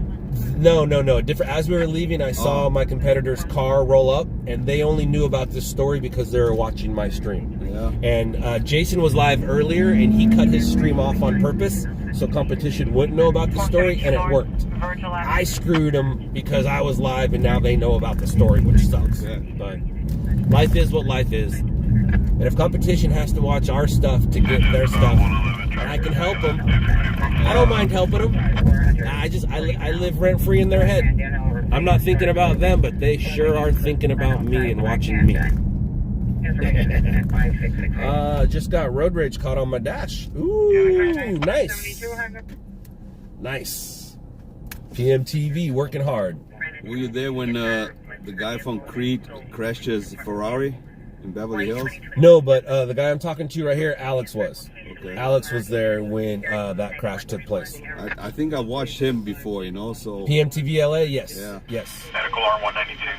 No. Different. As we were leaving, I saw my competitor's car roll up, and they only knew about this story because they were watching my stream. Yeah. And Jason was live earlier, and he cut his stream off on purpose so competition wouldn't know about the story, and it worked. I screwed them because I was live, and now they know about the story, which sucks. Yeah. But life is what life is. And if competition has to watch our stuff to get their stuff, and I can help them, I don't mind helping them. I live rent free in their head. I'm not thinking about them, but they sure are thinking about me and watching me. Just got road rage caught on my dash. Ooh, nice. Nice. PMTV working hard. Were you there when the guy from Creed crashed his Ferrari? in Beverly Hills? No, but the guy I'm talking to right here, Alex was. Okay. Alex was there when that crash took place. I think I watched him before, you know, so... PMTV LA, yes. Yeah. Yes. Medical R192.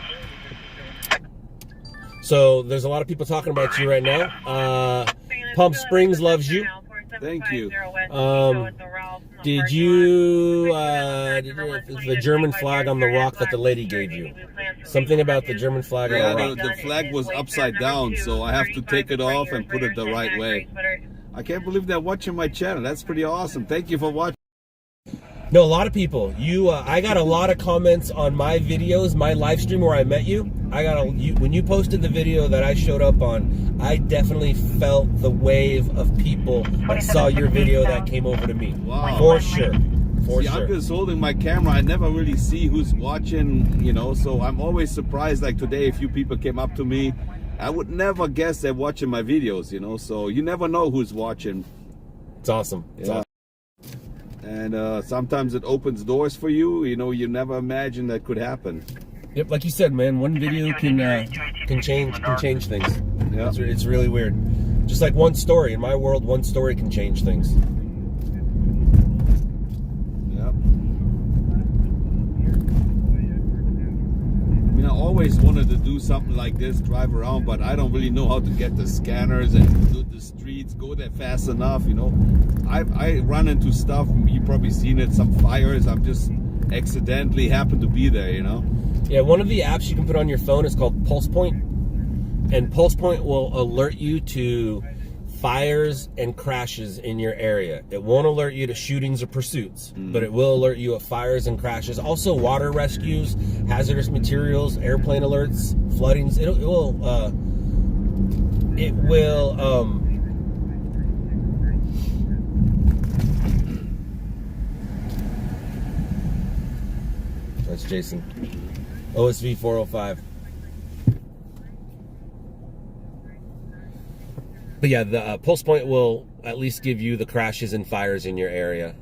So there's a lot of people talking about you right now. Palm Springs loves you. Thank you. Did you the German flag on the rock that the lady gave you? Something about the German flag on the Yeah, rock. the flag was upside down, so I have to take it off and put it the right way. I can't believe they're watching my channel. That's pretty awesome. Thank you for watching. No, a lot of people. I got a lot of comments on my videos, my live stream where I met you. When you posted the video that I showed up on, I definitely felt the wave of people that saw your video that came over to me. Wow. For sure. See, I'm just holding my camera. I never really see who's watching, you know, so I'm always surprised. Like today, a few people came up to me. I would never guess they're watching my videos, you know, so you never know who's watching. It's awesome. It's awesome. And sometimes it opens doors for you, you know, you never imagined that could happen. Yep, like you said, man, one video can change things. Yeah. It's really weird. Just like one story. In my world, one story can change things. Yep. I mean, I always wanted to do something like this, drive around, but I don't really know how to get the scanners and do the streets, go there fast enough, you know. I run into stuff, you've probably seen it, some fires, I'm just accidentally happen to be there, you know. Yeah, one of the apps you can put on your phone is called Pulse Point, and Pulse Point will alert you to fires and crashes in your area. It won't alert you to shootings or pursuits, but it will alert you of fires and crashes. Also water rescues, hazardous materials, airplane alerts, floodings. It will that's Jason. OSTV 405. But yeah, the Pulse Point will at least give you the crashes and fires in your area.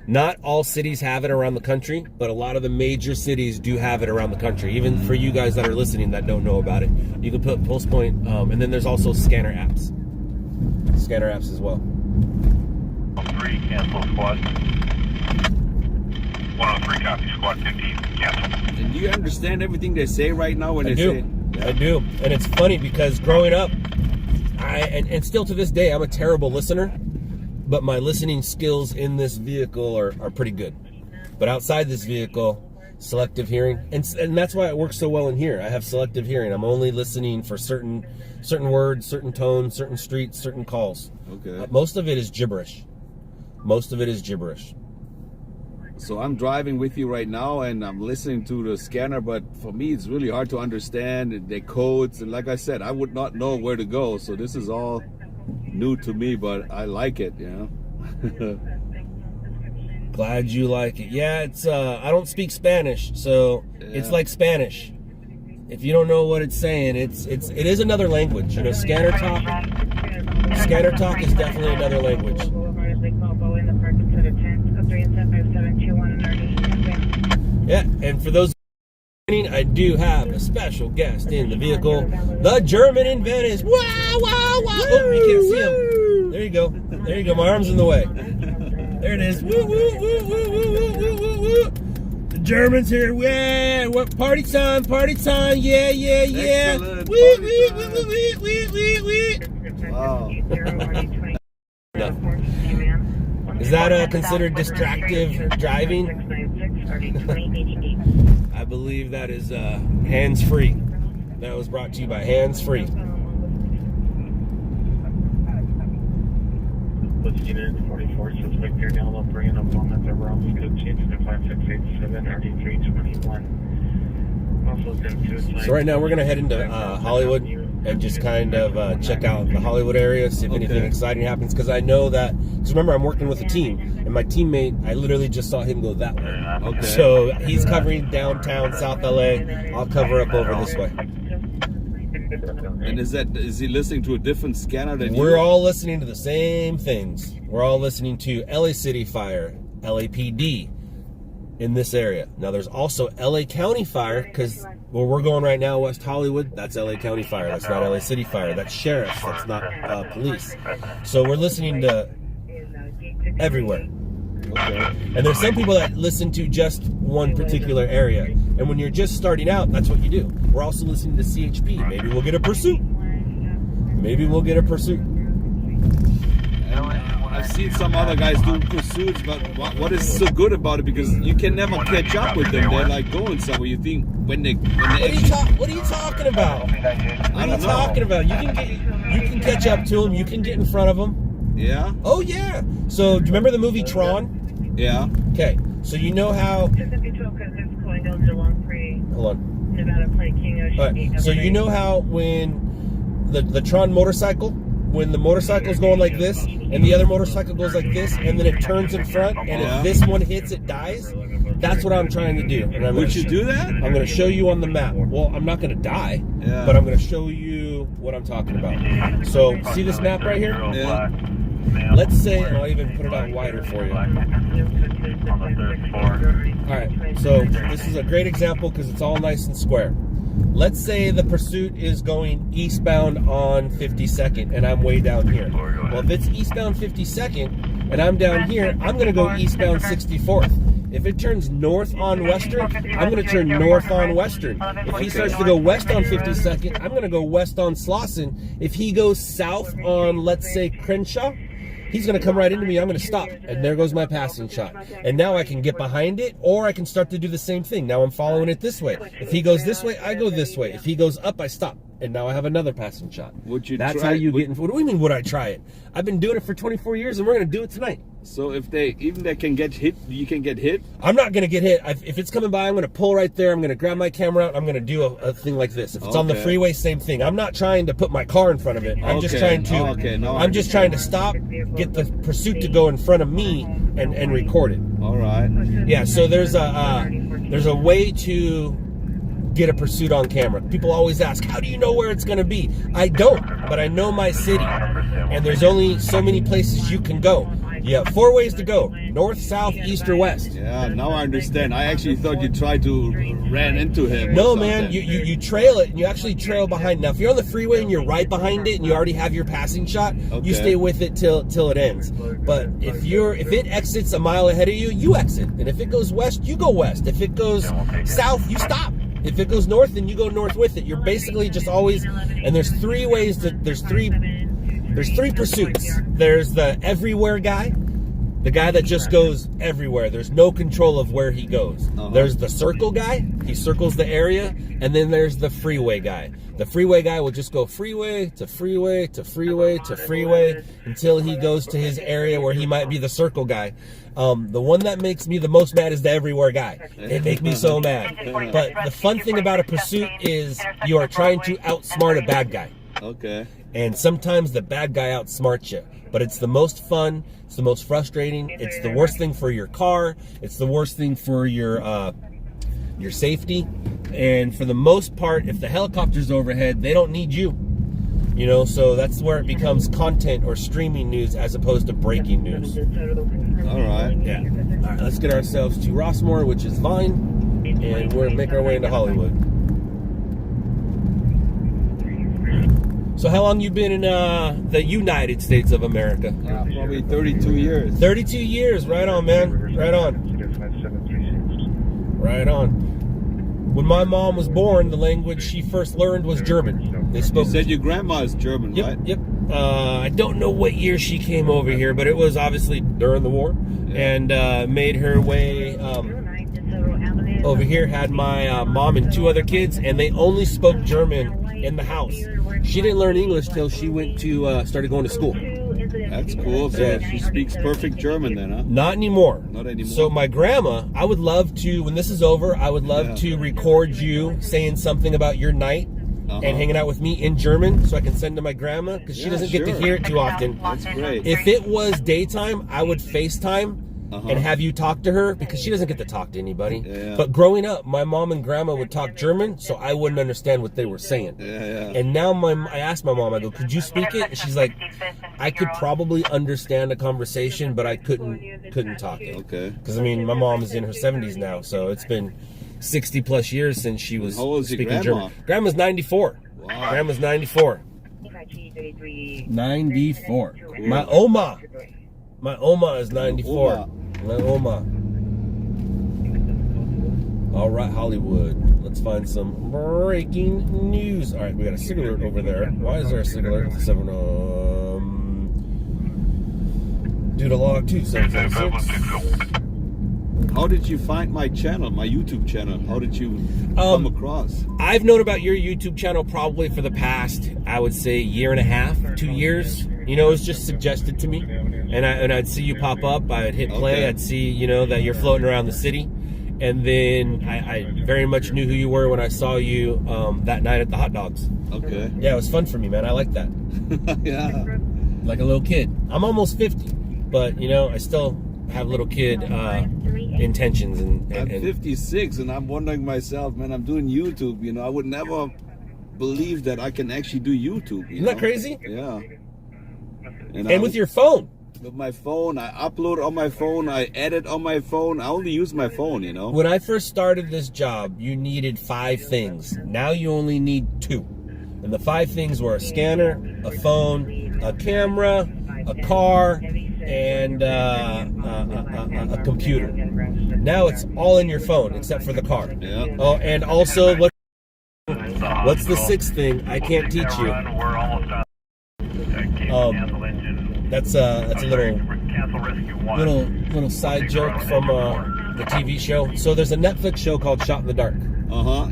Not all cities have it around the country, but a lot of the major cities do have it around the country. Even for you guys that are listening that don't know about it, you can put Pulse Point, and then there's also scanner apps. Scanner apps as well. 3, cancel squad. 103, copy, squad 15, cancel. And do you understand everything they say right now when they say? I do. And it's funny because growing up, and still to this day, I'm a terrible listener, but my listening skills in this vehicle are pretty good. But outside this vehicle, selective hearing, and that's why it works so well in here. I have selective hearing. I'm only listening for certain words, certain tones, certain streets, certain calls. Okay. Most of it is gibberish. Most of it is gibberish. So I'm driving with you right now and I'm listening to the scanner, but for me it's really hard to understand the codes, and like I said, I would not know where to go, so this is all new to me, but I like it, you know. Glad you like it. Yeah, it's I don't speak Spanish, so it's like Spanish. If you don't know what it's saying, it is another language. You know, scanner talk is definitely another language. Yeah, and for those I do have a special guest in the vehicle, the German in Venice. Wow, wow, wow. Oh, you can't see him. There you go. There you go. My arm's in the way. There it is. Woo, woo, woo, woo, woo, woo, woo, woo, woo. The Germans here. Yeah, what party time, party time. Yeah, yeah, yeah. Excellent. Wee, wee, wee, wee, wee, wee, wee. Wow. No. Is that considered distractive driving? I believe that is hands-free. That was brought to you by hands-free. Let's get in 44, suspect here now, bringing up on that wrong code change to 5687 RD321. So right now we're going to head into Hollywood and just kind of check out the Hollywood area, see if anything exciting happens, because I know that, because remember I'm working with a team, and my teammate, I literally just saw him go that way. Okay. So he's covering downtown South LA, I'll cover up over this way. And is he listening to a different scanner than you? We're all listening to the same things. We're all listening to LA City Fire, LAPD, in this area. Now there's also LA County Fire, because where we're going right now, West Hollywood, that's LA County Fire. That's not LA City Fire. That's sheriffs. That's not police. So we're listening to everywhere. Okay. And there's some people that listen to just one particular area. And when you're just starting out, that's what you do. We're also listening to CHP. Maybe we'll get a pursuit. Maybe we'll get a pursuit. I've seen some other guys doing pursuits, but what is so good about it? Because you can never catch up with them. They're like going somewhere. You think when they What are you talking about? What are you talking about? You can catch up to them. You can get in front of them. Yeah. Oh yeah. So do you remember the movie Tron? Yeah. Okay. So you know how? Hold on. All right. So you know how when the Tron motorcycle, when the motorcycle's going like this, and the other motorcycle goes like this, and then it turns in front, and if this one hits, it dies? That's what I'm trying to do. And Would you do that? I'm going to show you on the map. Well, I'm not going to die, but I'm going to show you what I'm talking about. So, see this map right here? Yeah. Let's say, and I'll even put it out wider for you. Alright, so this is a great example because it's all nice and square. Let's say the pursuit is going eastbound on 52nd and I'm way down here. Well, if it's eastbound 52nd and I'm down here, I'm going to go eastbound 64th. If it turns north on Western, I'm going to turn north on Western. If he starts to go west on 52nd, I'm going to go west on Slauson. If he goes south on, let's say, Crenshaw, he's going to come right into me. I'm going to stop. And there goes my passing shot. And now I can get behind it, or I can start to do the same thing. Now I'm following it this way. If he goes this way, I go this way. If he goes up, I stop. And now I have another passing shot. That's how you get in. What do you mean, would I try it? I've been doing it for 24 years, and we're going to do it tonight. So if they can get hit, you can get hit? I'm not going to get hit. If it's coming by, I'm going to pull right there. I'm going to grab my camera out. I'm going to do a thing like this. If it's on the freeway, same thing. I'm not trying to put my car in front of it. I'm just trying to. I'm just trying to stop, get the pursuit to go in front of me, and record it. All right. Yeah. So there's a way to get a pursuit on camera. People always ask, how do you know where it's going to be? I don't, but I know my city. And there's only so many places you can go. You have 4 ways to go: north, south, east, or west. Yeah, now I understand. I actually thought you tried to ran into him. No, man, you trail it, and you actually trail behind. Now, if you're on the freeway and you're right behind it and you already have your passing shot, you stay with it till it ends. But if it exits a mile ahead of you, you exit. And if it goes west, you go west. If it goes south, you stop. If it goes north, then you go north with it. You're basically just always, and there's 3 ways there's three pursuits. There's the everywhere guy, the guy that just goes everywhere. There's no control of where he goes. There's the circle guy. He circles the area. And then there's the freeway guy. The freeway guy will just go freeway to freeway to freeway to freeway until he goes to his area where he might be the circle guy. The one that makes me the most mad is the everywhere guy. It makes me so mad. But the fun thing about a pursuit is you are trying to outsmart a bad guy. Okay. And sometimes the bad guy outsmarts you. But it's the most fun. It's the most frustrating. It's the worst thing for your car. It's the worst thing for your safety. And for the most part, if the helicopter's overhead, they don't need you. You know, so that's where it becomes content or streaming news as opposed to breaking news. All right. Yeah. All right, let's get ourselves to Rossmore, which is Vine, and we're gonna make our way into Hollywood. So how long you been in the United States of America? Probably 32 years. 32 years. Right on, man. Right on. Right on. When my mom was born, the language she first learned was German. They spoke. You said your grandma is German, right? Yep. I don't know what year she came over here, but it was obviously during the war, and made her way over here. Had my mom and 2 other kids, and they only spoke German in the house. She didn't learn English till she went to started going to school. That's cool. So she speaks perfect German then, huh? Not anymore. Not anymore. So my grandma, I would love to, when this is over, I would love to record you saying something about your night and hanging out with me in German so I can send to my grandma, because she doesn't get to hear it too often. That's great. If it was daytime, I would FaceTime and have you talk to her, because she doesn't get to talk to anybody. Yeah. But growing up, my mom and grandma would talk German, so I wouldn't understand what they were saying. And now I asked my mom, I go, could you speak it? And she's like, I could probably understand a conversation, but I couldn't talk it. Okay. Because I mean, my mom is in her 70s now, so it's been 60 plus years since she was speaking German. Grandma's 94. Wow. Grandma's 94. 94. Cool. My Oma is 94. My Oma. All right, Hollywood. Let's find some breaking news. All right, we got a SIG alert over there. Why is there a SIG alert? 7 due to log 2776. How did you find my channel, my YouTube channel? How did you come across? I've known about your YouTube channel probably for the past, I would say, year and a half, 2 years. You know, it was just suggested to me, and I'd see you pop up. I'd hit play. Okay. I'd see, you know, that you're floating around the city, and then I very much knew who you were when I saw you that night at the hot dogs. Okay. Yeah, it was fun for me, man. I like that. Yeah. Like a little kid. I'm almost 50, but you know, I still have little kid intentions. And I'm 56, and I'm wondering myself, man, I'm doing YouTube. You know, I would never believe that I can actually do YouTube. Isn't that crazy? Yeah. And with your phone. With my phone, I upload on my phone, I edit on my phone. I only use my phone, you know. When I first started this job, you needed 5 things. Now you only need 2. And the 5 things were a scanner, a phone, a camera, a car, and a computer. Now it's all in your phone except for the car. Yeah. Oh, and also what's the 6th thing I can't teach you? That's a little side joke from the TV show. So there's a Netflix show called Shot in the Dark.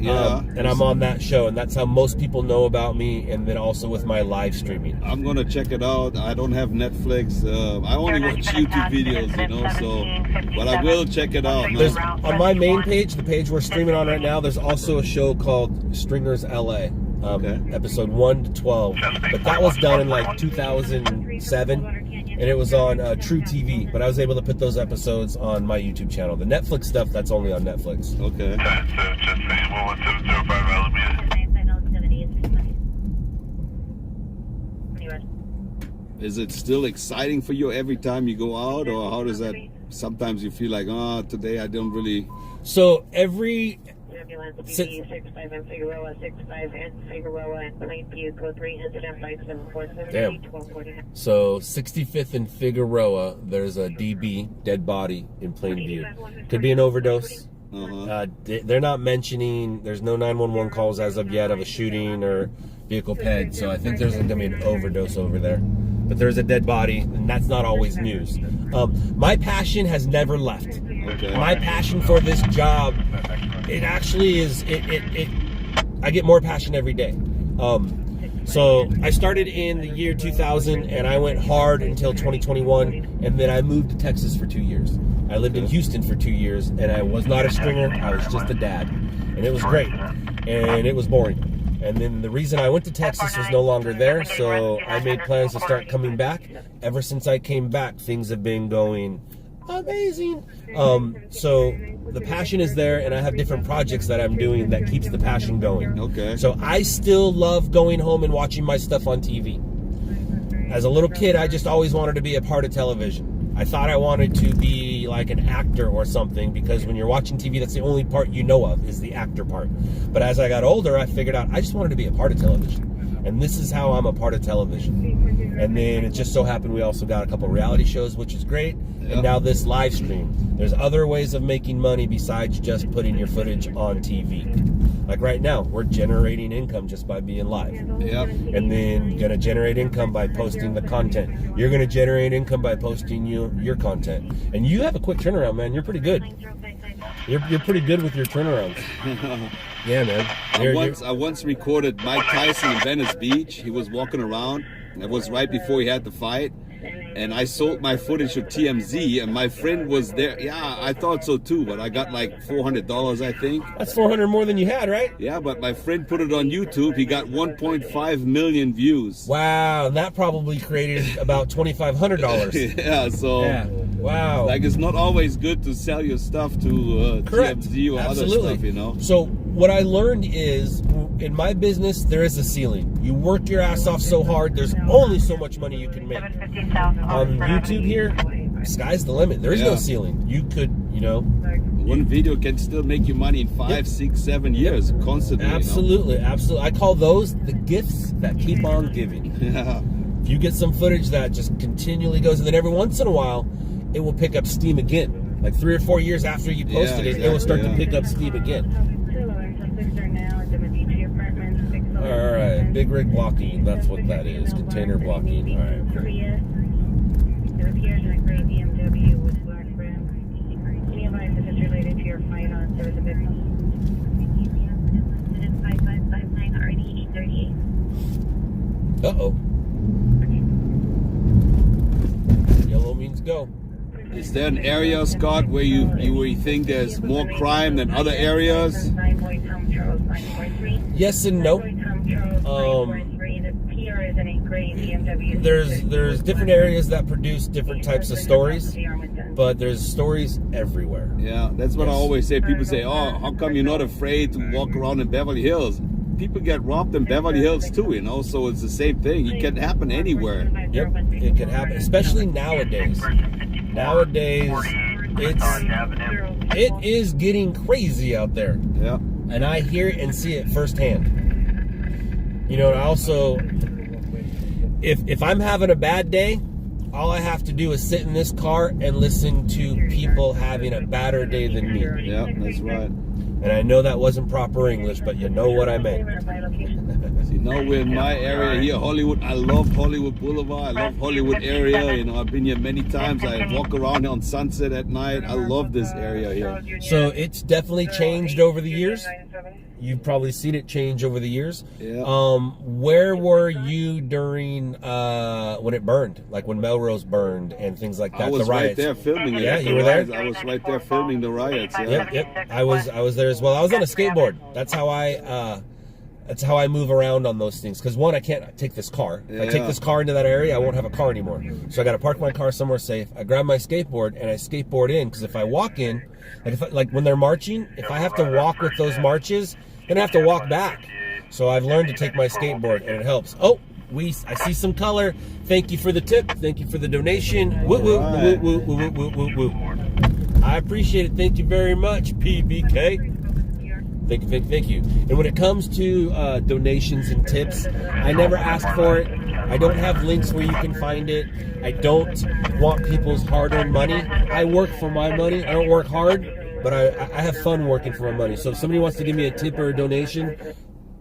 Yeah. And I'm on that show, and that's how most people know about me, and then also with my live streaming. I'm gonna check it out. I don't have Netflix. I only watch YouTube videos, you know, so, but I will check it out. There's, on my main page, the page we're streaming on right now, there's also a show called Stringers LA, episode 1 to 12, but that was done in like 2007. And it was on True TV, but I was able to put those episodes on my YouTube channel. The Netflix stuff, that's only on Netflix. Okay. Is it still exciting for you every time you go out, or how does that? Sometimes you feel like, oh, today I don't really. So every. Ambulance PD 65 in Figueroa, 65 in Figueroa, and Plainview, code 3, incident 5747 1249. So 65th and Figueroa, there's a DB, dead body, in Plainview. Could be an overdose. They're not mentioning, there's no 911 calls as of yet of a shooting or vehicle ped, so I think there's going to be an overdose over there. But there's a dead body, and that's not always news. My passion has never left. Okay. My passion for this job, it actually is, I get more passion every day. So I started in the year 2000, and I went hard until 2021, and then I moved to Texas for 2 years. I lived in Houston for 2 years, and I was not a stringer, I was just a dad. And it was great, and it was boring. And then the reason I went to Texas was no longer there, so I made plans to start coming back. Ever since I came back, things have been going amazing. So the passion is there, and I have different projects that I'm doing that keeps the passion going. Okay. So I still love going home and watching my stuff on TV. As a little kid, I just always wanted to be a part of television. I thought I wanted to be like an actor or something, because when you're watching TV, that's the only part you know of, is the actor part. But as I got older, I figured out I just wanted to be a part of television. And this is how I'm a part of television. And then it just so happened we also got a couple reality shows, which is great. And now this live stream. There's other ways of making money besides just putting your footage on TV. Like right now, we're generating income just by being live. Yep. And then gonna generate income by posting the content. You're gonna generate income by posting your content. And you have a quick turnaround, man. You're pretty good. You're pretty good with your turnarounds. Yeah, man. I once recorded Mike Tyson in Venice Beach. He was walking around. That was right before he had the fight. And I sold my footage to TMZ, and my friend was there. Yeah, I thought so too, but I got like $400, I think. That's $400 more than you had, right? Yeah, but my friend put it on YouTube. He got 1.5 million views. Wow, that probably created about $2,500. Yeah, so Wow. Like, it's not always good to sell your stuff to Correct. TMZ or Absolutely. other stuff, you know? So what I learned is, in my business, there is a ceiling. You work your ass off so hard, there's only so much money you can make. On YouTube here, sky's the limit. There is no ceiling. You could, you know. One video can still make you money in 5, 6, 7 years constantly. Absolutely, absolutely. I call those the gifts that keep on giving. Yeah. If you get some footage that just continually goes, and then every once in a while, it will pick up steam again. Like 3 or 4 years after you posted it, it will start to pick up steam again. All right, big rig blocking. That's what that is. Container blocking. All right, great. It appears in a gray BMW with black rim. Any advice if it's related to your flight on service of business? It is 5559 already 838. Uh-oh. Yellow means go. Is there an area, Scott, where you think there's more crime than other areas? Yes and no. There's different areas that produce different types of stories, but there's stories everywhere. Yeah, that's what I always say. People say, oh, how come you're not afraid to walk around in Beverly Hills? People get robbed in Beverly Hills too, you know, so it's the same thing. It can happen anywhere. Yep, it can happen, especially nowadays. Nowadays, it is getting crazy out there. Yeah. And I hear it and see it firsthand. You know, and I also, if I'm having a bad day, all I have to do is sit in this car and listen to people having a badder day than me. Yeah, that's right. And I know that wasn't proper English, but you know what I meant. You know, we're in my area here, Hollywood. I love Hollywood Boulevard. I love Hollywood area. You know, I've been here many times. I walk around on Sunset at night. I love this area here. So it's definitely changed over the years. You've probably seen it change over the years. Yeah. Where were you during when it burned, like when Melrose burned and things like that? I was the riots. right there filming it. Yeah, you were there. I was right there filming the riots. Yeah. Yep. I was there as well. I was on a skateboard. That's how I move around on those things. Because one, I can't take this car. If I take this car into that area, I won't have a car anymore. So I got to park my car somewhere safe. I grab my skateboard and I skateboard in. Because if I walk in, like when they're marching, if I have to walk with those marches, then I have to walk back. So I've learned to take my skateboard and it helps. Oh, I see some color. Thank you for the tip. Thank you for the donation. Woo woo woo woo woo woo woo woo. I appreciate it. Thank you very much, PBK. Thank you. And when it comes to donations and tips, I never ask for it. I don't have links where you can find it. I don't want people's hard-earned money. I work for my money. I don't work hard, but I have fun working for my money. So if somebody wants to give me a tip or a donation,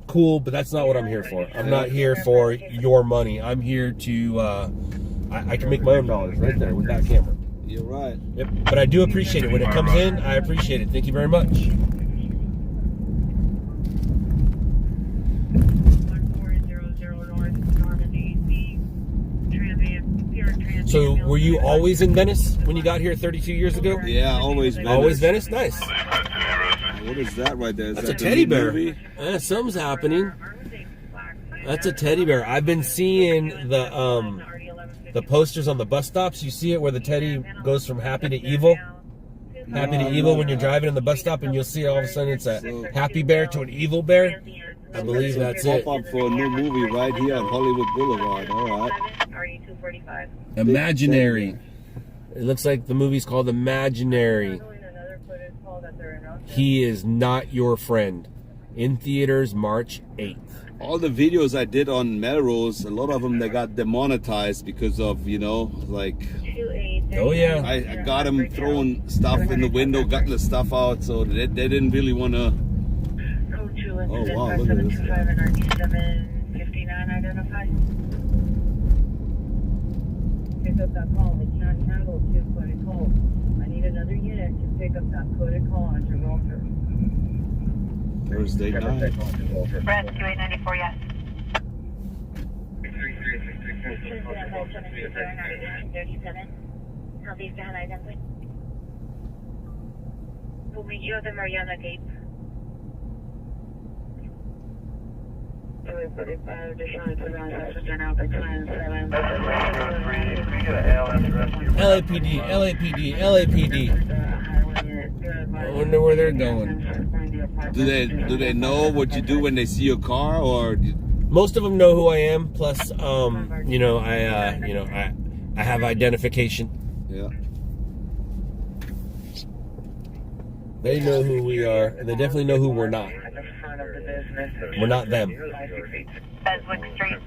cool, but that's not what I'm here for. I'm not here for your money. I'm here to, I can make my own dollars right there with that camera. You're right. Yep. But I do appreciate it. When it comes in, I appreciate it. Thank you very much. So, were you always in Venice when you got here 32 years ago? Yeah, always Venice. Always Venice? Nice. What is that right there? Is That's that a teddy the bear. movie? Something's happening. That's a teddy bear. I've been seeing the posters on the bus stops. You see it where the teddy goes from happy to evil? Happy to evil when you're driving in the bus stop and you'll see all of a sudden it's a happy bear to an evil bear. I believe that's it. Pop up for a new movie right here on Hollywood Boulevard. All right. Imaginary. It looks like the movie's called Imaginary. He is not your friend. In theaters March 8th. All the videos I did on Melrose, a lot of them, they got demonetized because of, you know, like... Oh, yeah. I got them throwing stuff in the window, cutting the stuff out, so they didn't really want to... Oh, wow, look at this. Pick up that call. We can't handle 2 coded calls. I need another unit to pick up that coded call on Gibraltar. Thursday night. Brad, 2894, yes. Southeast Island. We'll meet you at the Mariana Gate. 45, just trying to put on passenger now for 27. LAPD, LAPD, LAPD. I wonder where they're going. Do they know what you do when they see your car, or? Most of them know who I am. Plus, you know, I have identification. Yeah. They know who we are, and they definitely know who we're not. We're not them. Beswick Street.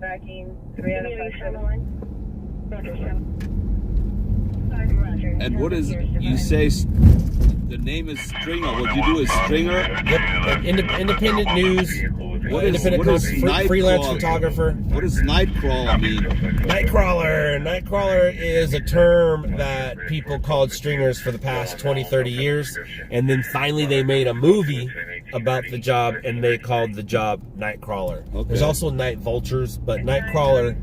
Backing 3 out of 5. And what is, you say the name is Stringer, what you do is Stringer? Yep. Independent news. What is Freelance Nightcrawler? photographer. What does Nightcrawler mean? Nightcrawler is a term that people called stringers for the past 20, 30 years. And then finally they made a movie about the job, and they called the job Nightcrawler. Okay. There's also night vultures, but Nightcrawler,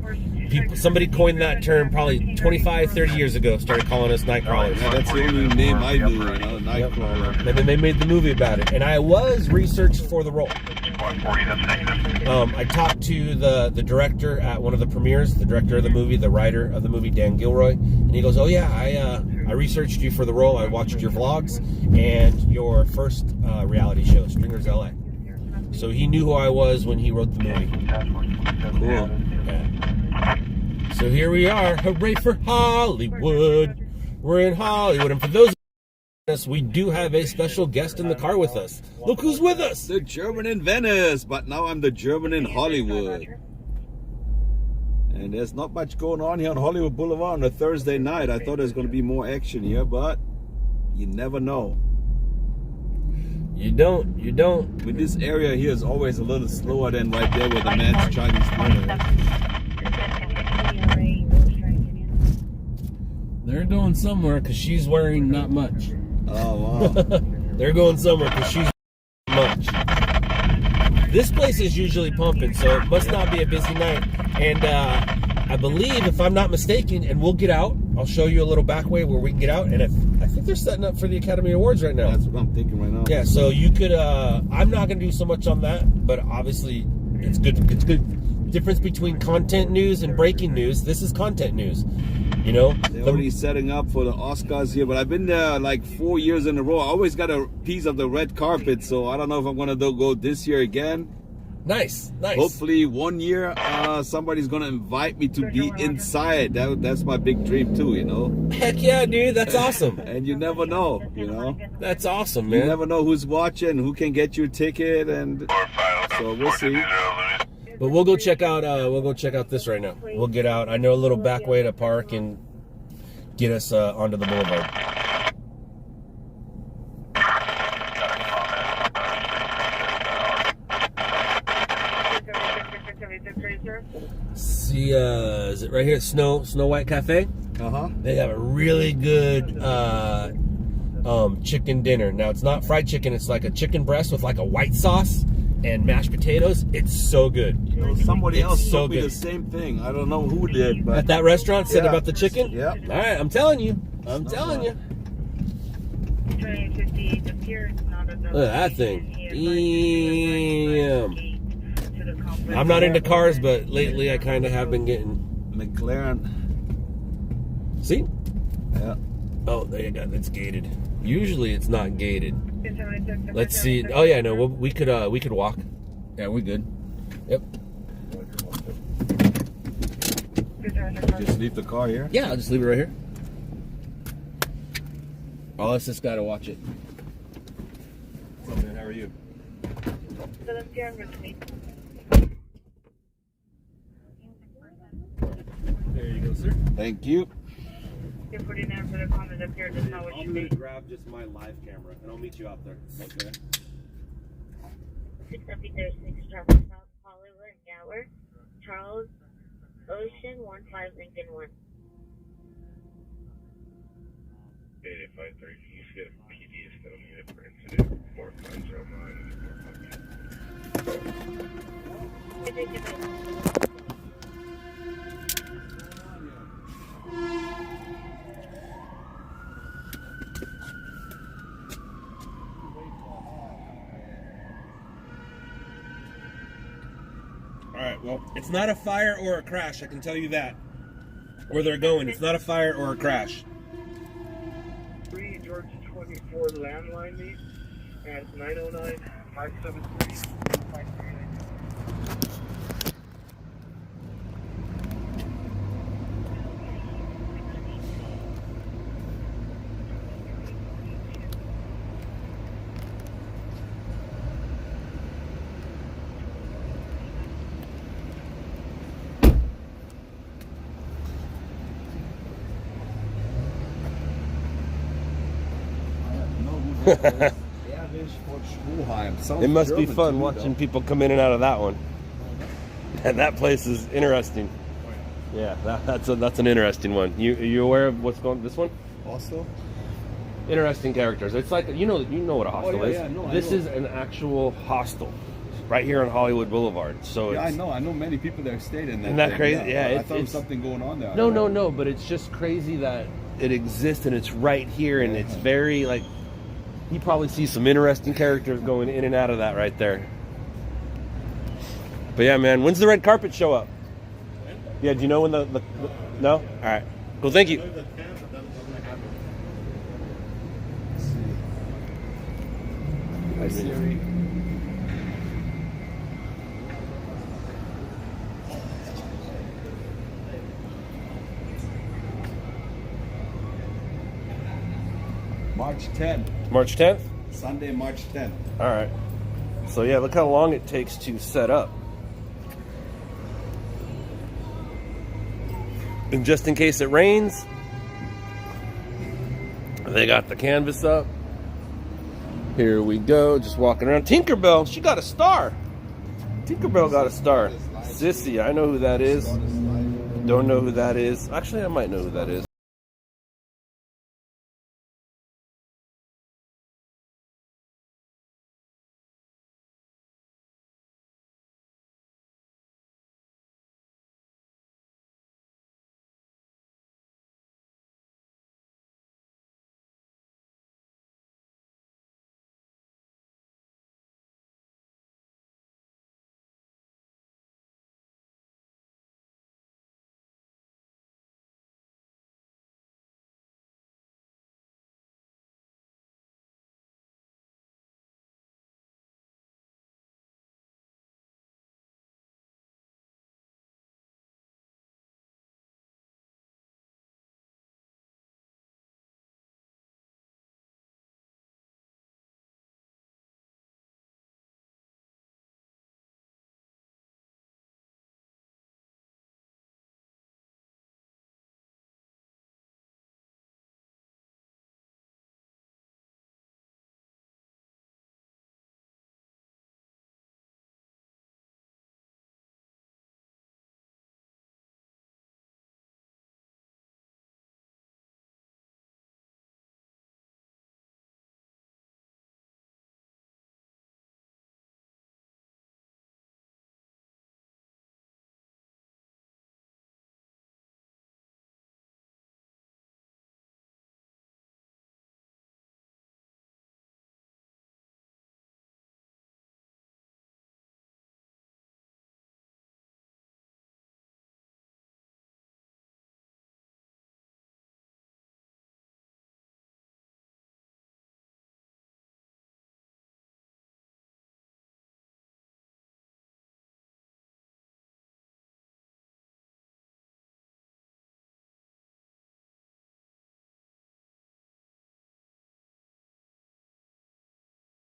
somebody coined that term probably 25, 30 years ago, started calling us Nightcrawlers. Yeah, that's the only name I knew, you know, Nightcrawler. Yep. And then they made the movie about it. And I was researched for the role. I talked to the director at one of the premieres, the director of the movie, the writer of the movie, Dan Gilroy, and he goes, "Oh yeah, I researched you for the role. I watched your vlogs and your first reality show, Stringers LA." So he knew who I was when he wrote the movie. Cool. Yeah. So here we are, hooray for Hollywood. We're in Hollywood, and for those of us, we do have a special guest in the car with us. Look who's with us. The German in Venice, but now I'm the German in Hollywood. And there's not much going on here on Hollywood Boulevard on a Thursday night. I thought there's going to be more action here, but you never know. You don't. But this area here is always a little slower than right there where the man's Chinese dinner is. They're going somewhere because she's wearing not much. Oh, wow. They're going somewhere because she's much. This place is usually pumping, so it must not be a busy night. And I believe, if I'm not mistaken, and we'll get out, I'll show you a little back way where we can get out. And I think they're setting up for the Academy Awards right now. That's what I'm thinking right now. Yeah, so you could, I'm not going to do so much on that, but obviously it's good. It's good. Difference between content news and breaking news. This is content news. You know, they're already setting up for the Oscars here, but I've been there like 4 years in a row. I always got a piece of the red carpet, so I don't know if I'm gonna go this year again. Nice. Hopefully one year somebody's gonna invite me to be inside. That's my big dream too, you know. Heck yeah, dude, that's awesome. And you never know, you know. That's awesome, man. You never know who's watching, who can get you a ticket, and so we'll see. But we'll go check out this right now. We'll get out. I know a little back way to park and get us onto the boulevard. See, is it right here? Snow White Cafe? Uh-huh. They have a really good chicken dinner. Now it's not fried chicken, it's like a chicken breast with like a white sauce and mashed potatoes. It's so good. You know, somebody else told me good. the same thing. I don't know who did, but at that restaurant said about the chicken? Yeah. All right, I'm telling you. I'm telling you. Look at that thing. Damn. I'm not into cars, but lately I kind of have been getting McLaren. See? Yeah. Oh, there you go. It's gated. Usually it's not gated. Let's see. Oh yeah, no, we could walk. Yeah, we're good. Yep. Just leave the car here? Yeah, I'll just leave it right here. I'll ask this guy to watch it. What's up, man? How are you? There you go, sir. Thank you. You're putting down for the comments up here, just not what you mean. Grab just my live camera, and I'll meet you out there. Okay. 676 South Hollywood, Gower, Charles, Ocean, 15 Lincoln 1. 8530, you should get a PD still needed for incident. More funds are mine. All right, well, it's not a fire or a crash, I can tell you that. Where they're going, it's not a fire or a crash. 3 Georgia 24 landline me at 909-573-538. It must be fun watching people come in and out of that one. And that place is interesting. Yeah, that's an interesting one. You aware of what's going on this one? Hostel? Interesting characters. It's like you know what a hostel is. Yeah, no, this is an actual hostel right here on Hollywood Boulevard. So Yeah, it's, I know many people there stayed in that. Isn't that thing. crazy? Yeah, I thought there was something going on there. No, but it's just crazy that it exists and it's right here and it's very like you probably see some interesting characters going in and out of that right there. But yeah, man, when's the red carpet show up? Yeah, do you know when the no? All right. Cool, thank you. Hi, Siri. March 10th. March 10th? Sunday, March 10th. All right. So yeah, look how long it takes to set up. And just in case it rains, they got the canvas up. Here we go, just walking around. Tinkerbell, she got a star. Tinkerbell got a star. Sissy, I know who that is. Don't know who that is. Actually, I might know who that is.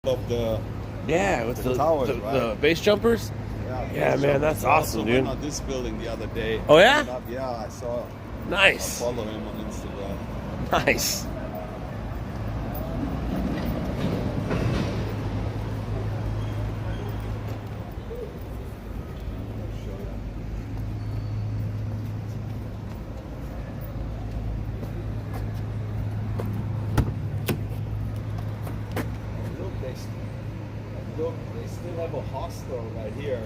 Of the With the towers, the right? base jumpers. Yeah, man, that's awesome, also dude. went on this building the other day. Oh, yeah? Yeah, I saw. Nice. I follow him on Instagram. Nice. Look, they still have a hostel right here.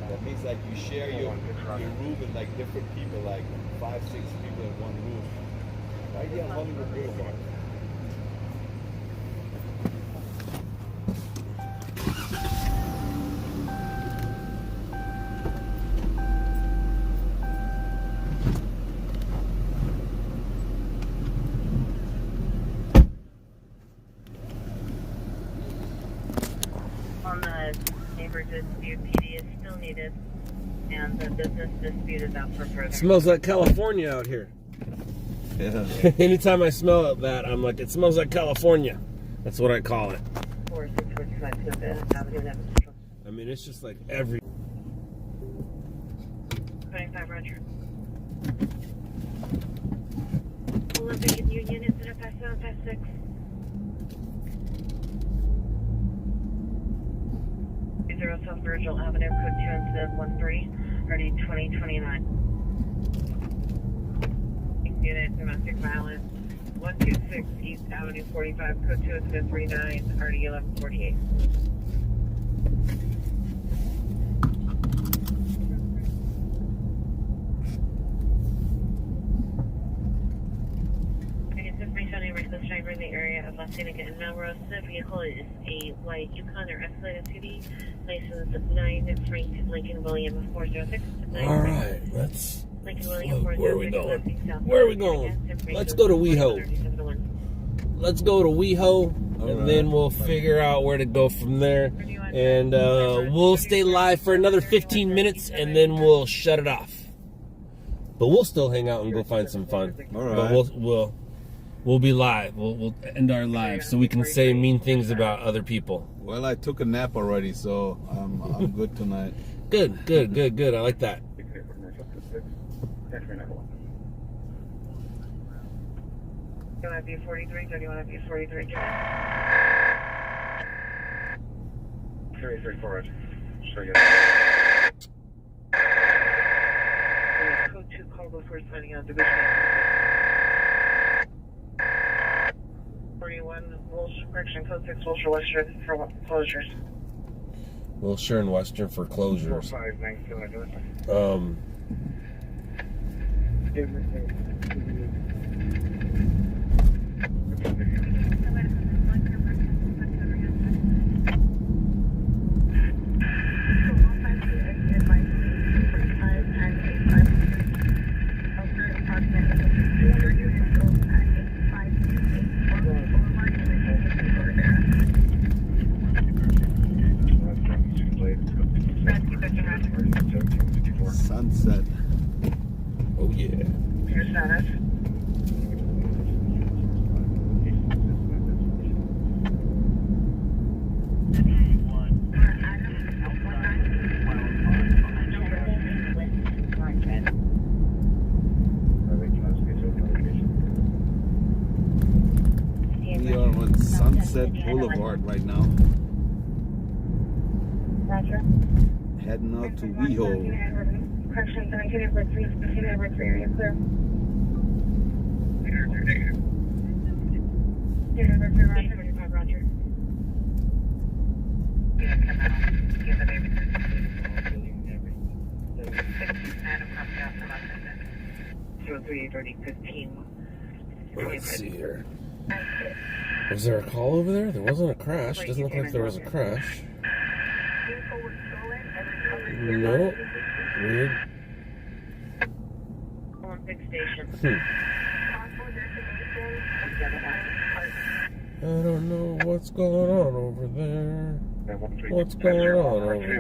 That means like you share your room with like different people, like 5, 6 people in one room. Right here on Hollywood Boulevard. dispute. PD is still needed, and the business dispute is out for further. Smells like California out here. Yeah. Anytime I smell that, I'm like, it smells like California. That's what I call it. 4645 to the Avenue I mean, it's just like every... 25, Roger. Olympic and Union, incident 5756. Zero South Virgil Avenue, code 2 incident 13, RD 2029. Unit, domestic violence, 126 East Avenue 45, code 2 incident 39, RD 1148. Reckless driver in the area of Los Angeles and Melrose. The vehicle is a white Yukon or Escalade SUV, license 9 Frank Lincoln William 406. All right, let's... Lincoln William Where are we 406. going? Where are we going? Let's go to WeHo. Let's go to WeHo, and then we'll figure out where to go from there. And we'll stay live for another 15 minutes, and then we'll shut it off. But we'll still hang out and go find some fun. All right. But we'll be live. We'll end our live so we can say mean things about other people. Well, I took a nap already, so I'm good tonight. Good. I like that. Do you want to be 43? Do you want to be 43? 334. Show you. Code 2 call before signing on division. 41 Wilshire, correction, code 6 Wilshire Western for closures. Wilshire and Western for closures. 4592. Sunset. Oh yeah. Your status? We are on Sunset Boulevard right now. Roger. Heading out to WeHo. Correction, 17 over 3, 15 over 3, are you clear? Roger, 45, Roger. Let's see here. Was there a call over there? There wasn't a crash. Doesn't look like there was a crash. No. Weird. Olympic Station. I don't know what's going on over there. What's going on over there?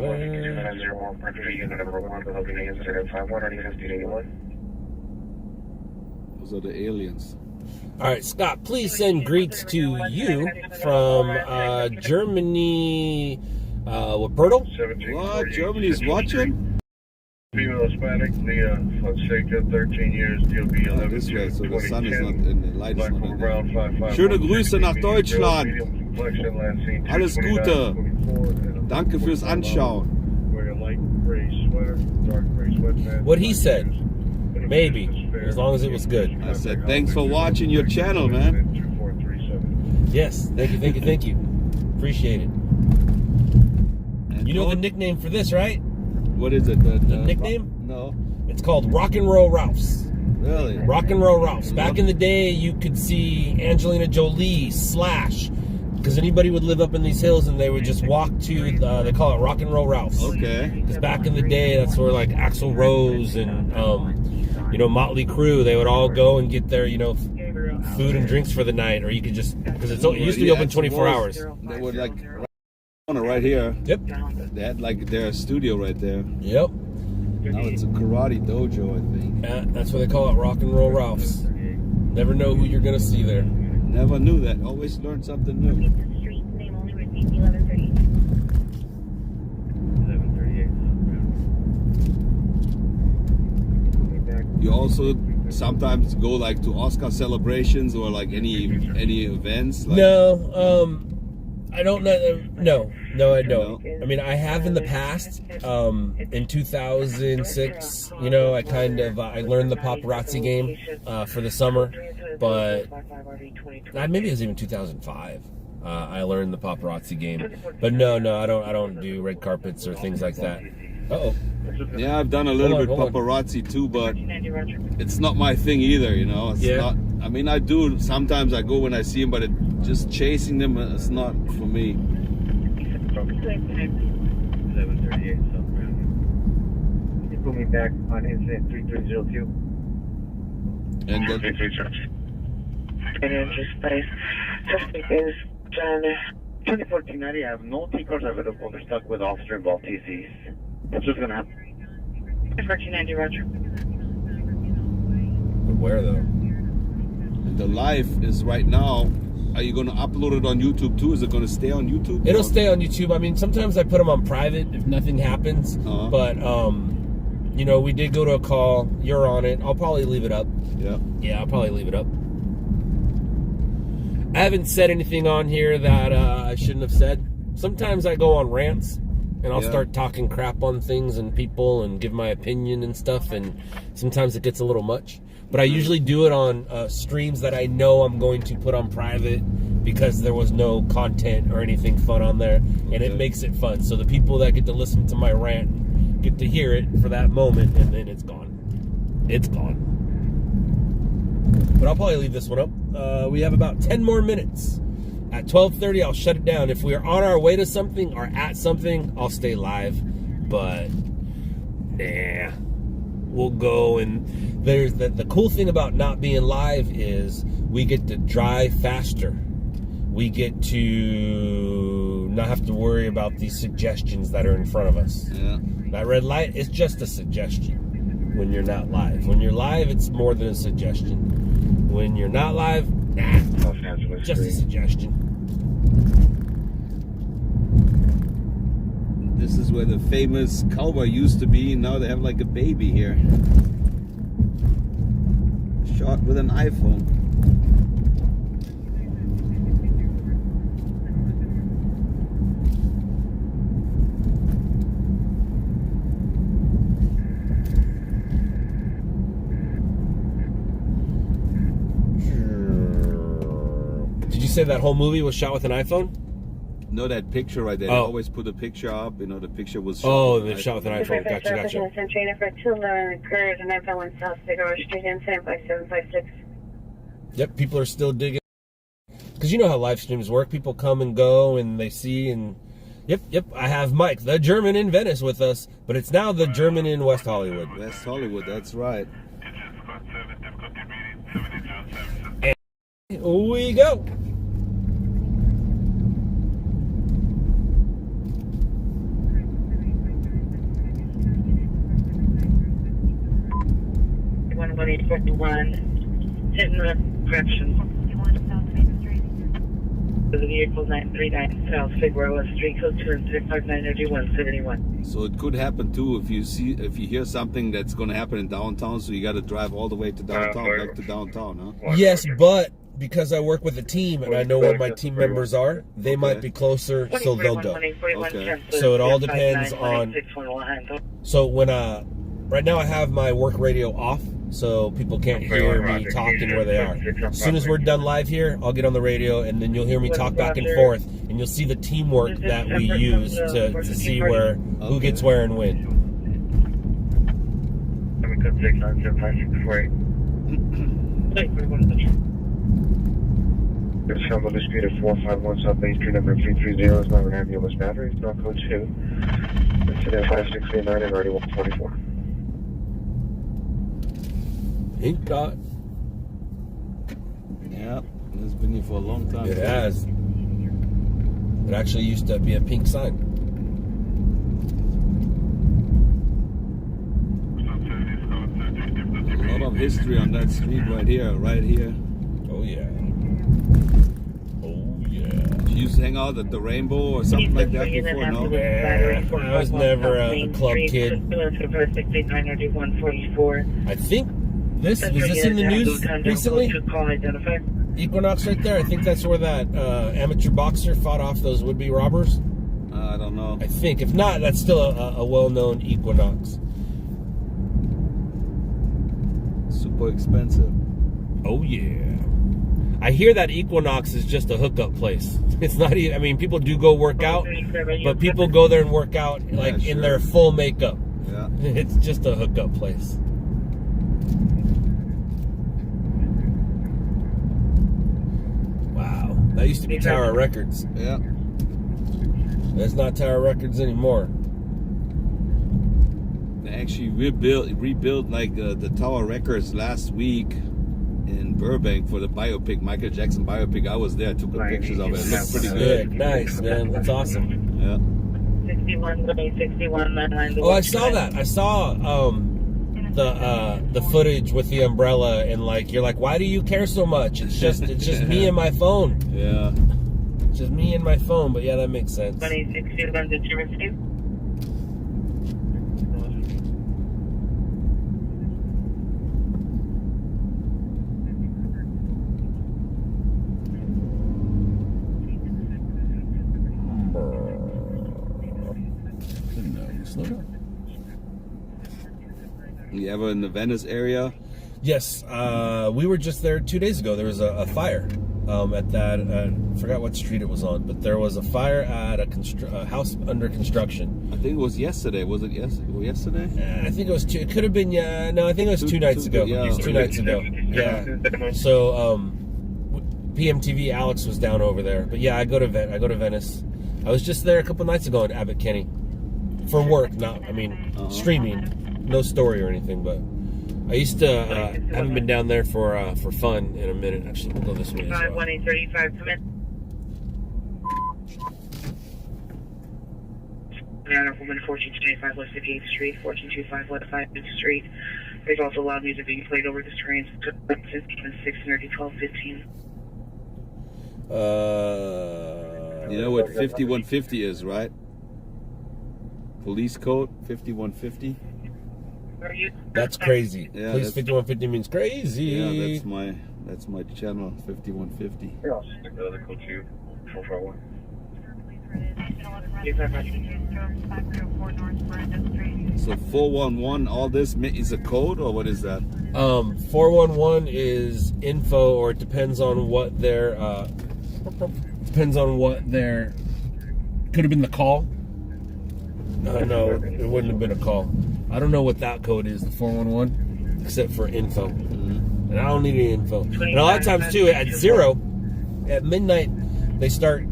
Those are the aliens. All right, Scott, please send greets to you from Germany. Bertel? What? Germany's watching? Female Hispanic, Leah Fonseca, 13 years, DOB 11. This way, so the sun is not in, the light is not in Brown, 55. Schöne Grüße nach Deutschland. Alles Gute. Danke fürs Anschauen. What he said. Maybe. As long as it was good. I said, thanks for watching your channel, man. Yes. Thank you. Appreciate it. And You know the nickname for this, right? What is it? The nickname? No. It's called Rock and Roll Ralphs. Really? Rock and Roll Ralphs. Back in the day, you could see Angelina Jolie, Slash, because anybody would live up in these hills and they would just walk to, they call it Rock and Roll Ralphs. Okay. Because back in the day, that's where like Axl Rose and, Motley Crue, they would all go and get their, food and drinks for the night, or you could just, because it used to be open 24 hours. They would like Right here. Yep. They had like their studio right there. Yep. Now it's a karate dojo, I think. Yeah, that's what they call it, Rock and Roll Ralph's. Never know who you're gonna see there. Never knew that. Always learn something new. Street name only received 1138. 1138. You also sometimes go like to Oscar celebrations or like any events. Like, No, I don't know. No, I don't. I mean, I have in the past. In 2006, you know, I kind of I learned the paparazzi game for the summer, but maybe it was even 2005. I learned the paparazzi game, but no, I don't do red carpets or things like that. Uh-oh. Yeah, I've done a little bit paparazzi too, but it's not my thing either, you know. It's not. I mean, I do sometimes. I go when I see them, but just chasing them, it's not for me. 1138 South Brown. Can you put me back on incident 3302? And then, Just place. Suspect is John. 2014 I have no takers available. They're stuck with officer involved TCs. That's what's gonna happen. 1490, Roger. Where though? the live is right now. Are you going to upload it on YouTube too? Is it going to stay on YouTube? It'll stay on YouTube. I mean, sometimes I put them on private if nothing happens. But, you know, we did go to a call. You're on it. I'll probably leave it up. Yeah. Yeah, I'll probably leave it up. I haven't said anything on here that I shouldn't have said. Sometimes I go on rants and I'll start talking crap on things and people and give my opinion and stuff. And sometimes it gets a little much. But I usually do it on streams that I know I'm going to put on private because there was no content or anything fun on there. And it makes it fun. So the people that get to listen to my rant get to hear it for that moment, and then it's gone. It's gone. But I'll probably leave this one up. We have about 10 more minutes. At 12:30, I'll shut it down. If we are on our way to something or at something, I'll stay live. But, yeah. We'll go, and there's the cool thing about not being live is we get to drive faster. We get to not have to worry about these suggestions that are in front of us. Yeah. That red light is just a suggestion when you're not live. When you're live, it's more than a suggestion. When you're not live, nah, just a suggestion. This is where the famous cowboy used to be. Now they have like a baby here. Shot with an iPhone. Did you say that whole movie was shot with an iPhone? No, that picture right there. They always put a picture up. You know, the picture was shot. Oh, they shot with an iPhone. Gotcha. Trainer for 211 occurred and I found one South Figaro Street in 105756. Yep, people are still digging. Because you know how live streams work. People come and go and they see and... Yep, I have Mike, the German in Venice with us. But it's now the German in West Hollywood. West Hollywood, that's right. And we go. Hitting the correction. The vehicle 939 South Figueroa Street, code 2599171. So it could happen too if you hear something that's going to happen in downtown. So you got to drive all the way to downtown, back to downtown, huh? Yes, but because I work with a team and I know where my team members are, they might be closer, so they'll go. Okay. So it all depends on. So when right now I have my work radio off. So people can't hear me talking where they are. As soon as we're done live here, I'll get on the radio, and then you'll hear me talk back and forth, and you'll see the teamwork that we use to see where who gets where and when. There's some on the speed of 451 South Main Street, number 330 is not an ambulance battery. It's not code 2. Incident 5639 and already 144. Ink dot. Yeah, it's been here for a long time. It has. It actually used to be a pink sign. A lot of history on that street right here. Oh yeah. Oh yeah. You used to hang out at the Rainbow or something like that before, no? I was never a club kid. I think was this in the news recently? Equinox right there. I think that's where that amateur boxer fought off those would-be robbers. I don't know. I think. If not, that's still a well-known Equinox. Super expensive. Oh yeah. I hear that Equinox is just a hookup place. It's not even, I mean, people do go work out, but people go there and work out like in their full makeup. Yeah. It's just a hookup place. Wow. That used to be Tower Records. Yeah. That's not Tower Records anymore. They actually rebuilt like the Tower Records last week in Burbank for the biopic, Michael Jackson biopic. I was there, took pictures of it. It looked pretty good. Nice, man. That's awesome. Yeah. 61, Oh, I saw that. I saw the footage with the umbrella, and like you're like, why do you care so much? It's just me and my phone. Yeah. It's just me and my phone. But yeah, that makes sense. 61, did you receive? You ever in the Venice area? Yes, we were just there 2 days ago. There was a fire at that. I forgot what street it was on, but there was a fire at a house under construction. I think it was yesterday. Was it yesterday? I think it was two. It could have been. No, I think it was two nights ago. Yeah. 2 nights ago. Yeah. So PMTV Alex was down over there, but yeah, I go to Venice. I was just there a couple nights ago in Abbott Kinney for work. Streaming. No story or anything, but I used to haven't been down there for fun in a minute. Actually, we'll go this way as well. 1835, come in. Woman 1425 West 58th Street, 1425 West 5th Street. There's also loud music being played over the screens. 61215. You know what 5150 is, right? Police code 5150. That's crazy. Yeah, Police 5150 means crazy. Yeah, that's my channel 5150. Yeah, I'll stick the other code to 441. So 411, all this is a code, or what is that? 411 is info, or it depends on what their could have been the call. No, it wouldn't have been a call. I don't know what that code is, the 411, except for info. And I don't need any info. And a lot of times too, at at midnight, they start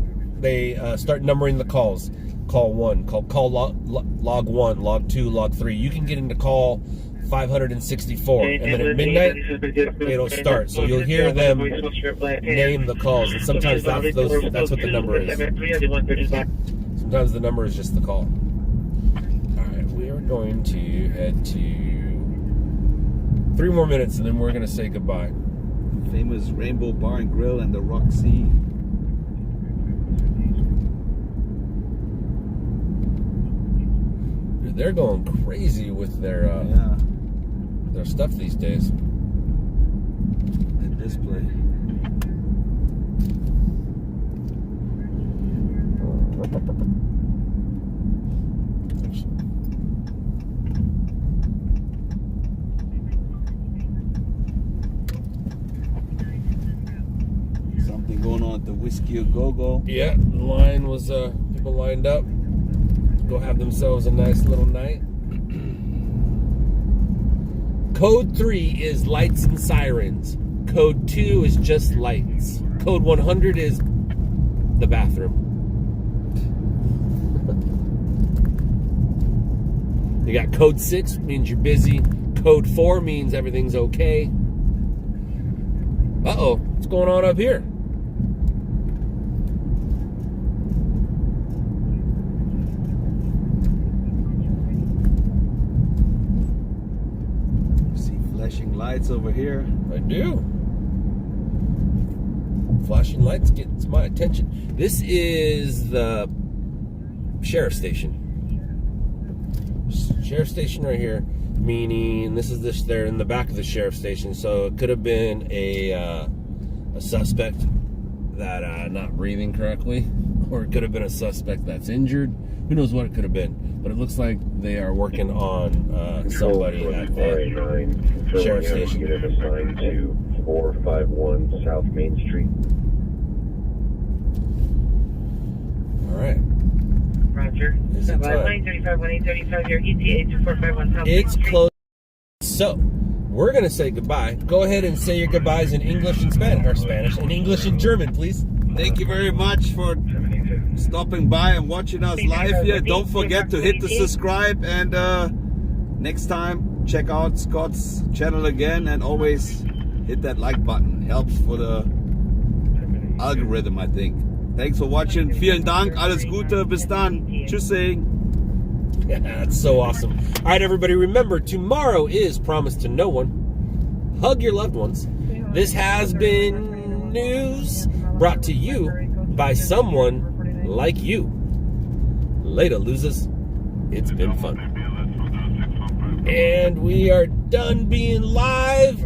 numbering the calls. Call 1, call log 1, log 2, log 3. You can get into call 564, and then at midnight it'll start. So you'll hear them name the calls, and sometimes that's what the number is. Sometimes the number is just the call. All right, we are going to head to 3 more minutes, and then we're going to say goodbye. Famous Rainbow Bar and Grill and the Roxy. Dude, they're going crazy with their stuff these days. The display. Something going on at the Whiskey A Go Go. Yeah, the line was people lined up to go have themselves a nice little night. Code 3 is lights and sirens. Code 2 is just lights. Code 100 is the bathroom. You got code 6 means you're busy. Code 4 means everything's okay. Uh-oh, what's going on up here? Flashing lights over here. I do. Flashing lights gets my attention. This is the sheriff station. Sheriff station right here, meaning this is this. They're in the back of the sheriff station, so it could have been a suspect that not breathing correctly, or it could have been a suspect that's injured. Who knows what it could have been? But it looks like they are working on somebody at the sheriff station. Unit assigned to 451 South Main Street. All right. Roger. Is it time? 935, 1835, your ETA 2451 South Main It's Street. close. So, we're going to say goodbye. Go ahead and say your goodbyes in English and Spanish, or Spanish, in English and German, please. Thank you very much for stopping by and watching us live here. Don't forget to hit the subscribe, and next time check out Scott's channel again, and always hit that like button. Helps for the algorithm, I think. Thanks for watching. Vielen Dank. Alles Gute. Bis dann. Tschüssing. Yeah, that's so awesome. All right, everybody, remember, tomorrow is Promise to No One. Hug your loved ones. This has been news brought to you by someone like you. Later, losers. It's been fun. And we are done being live.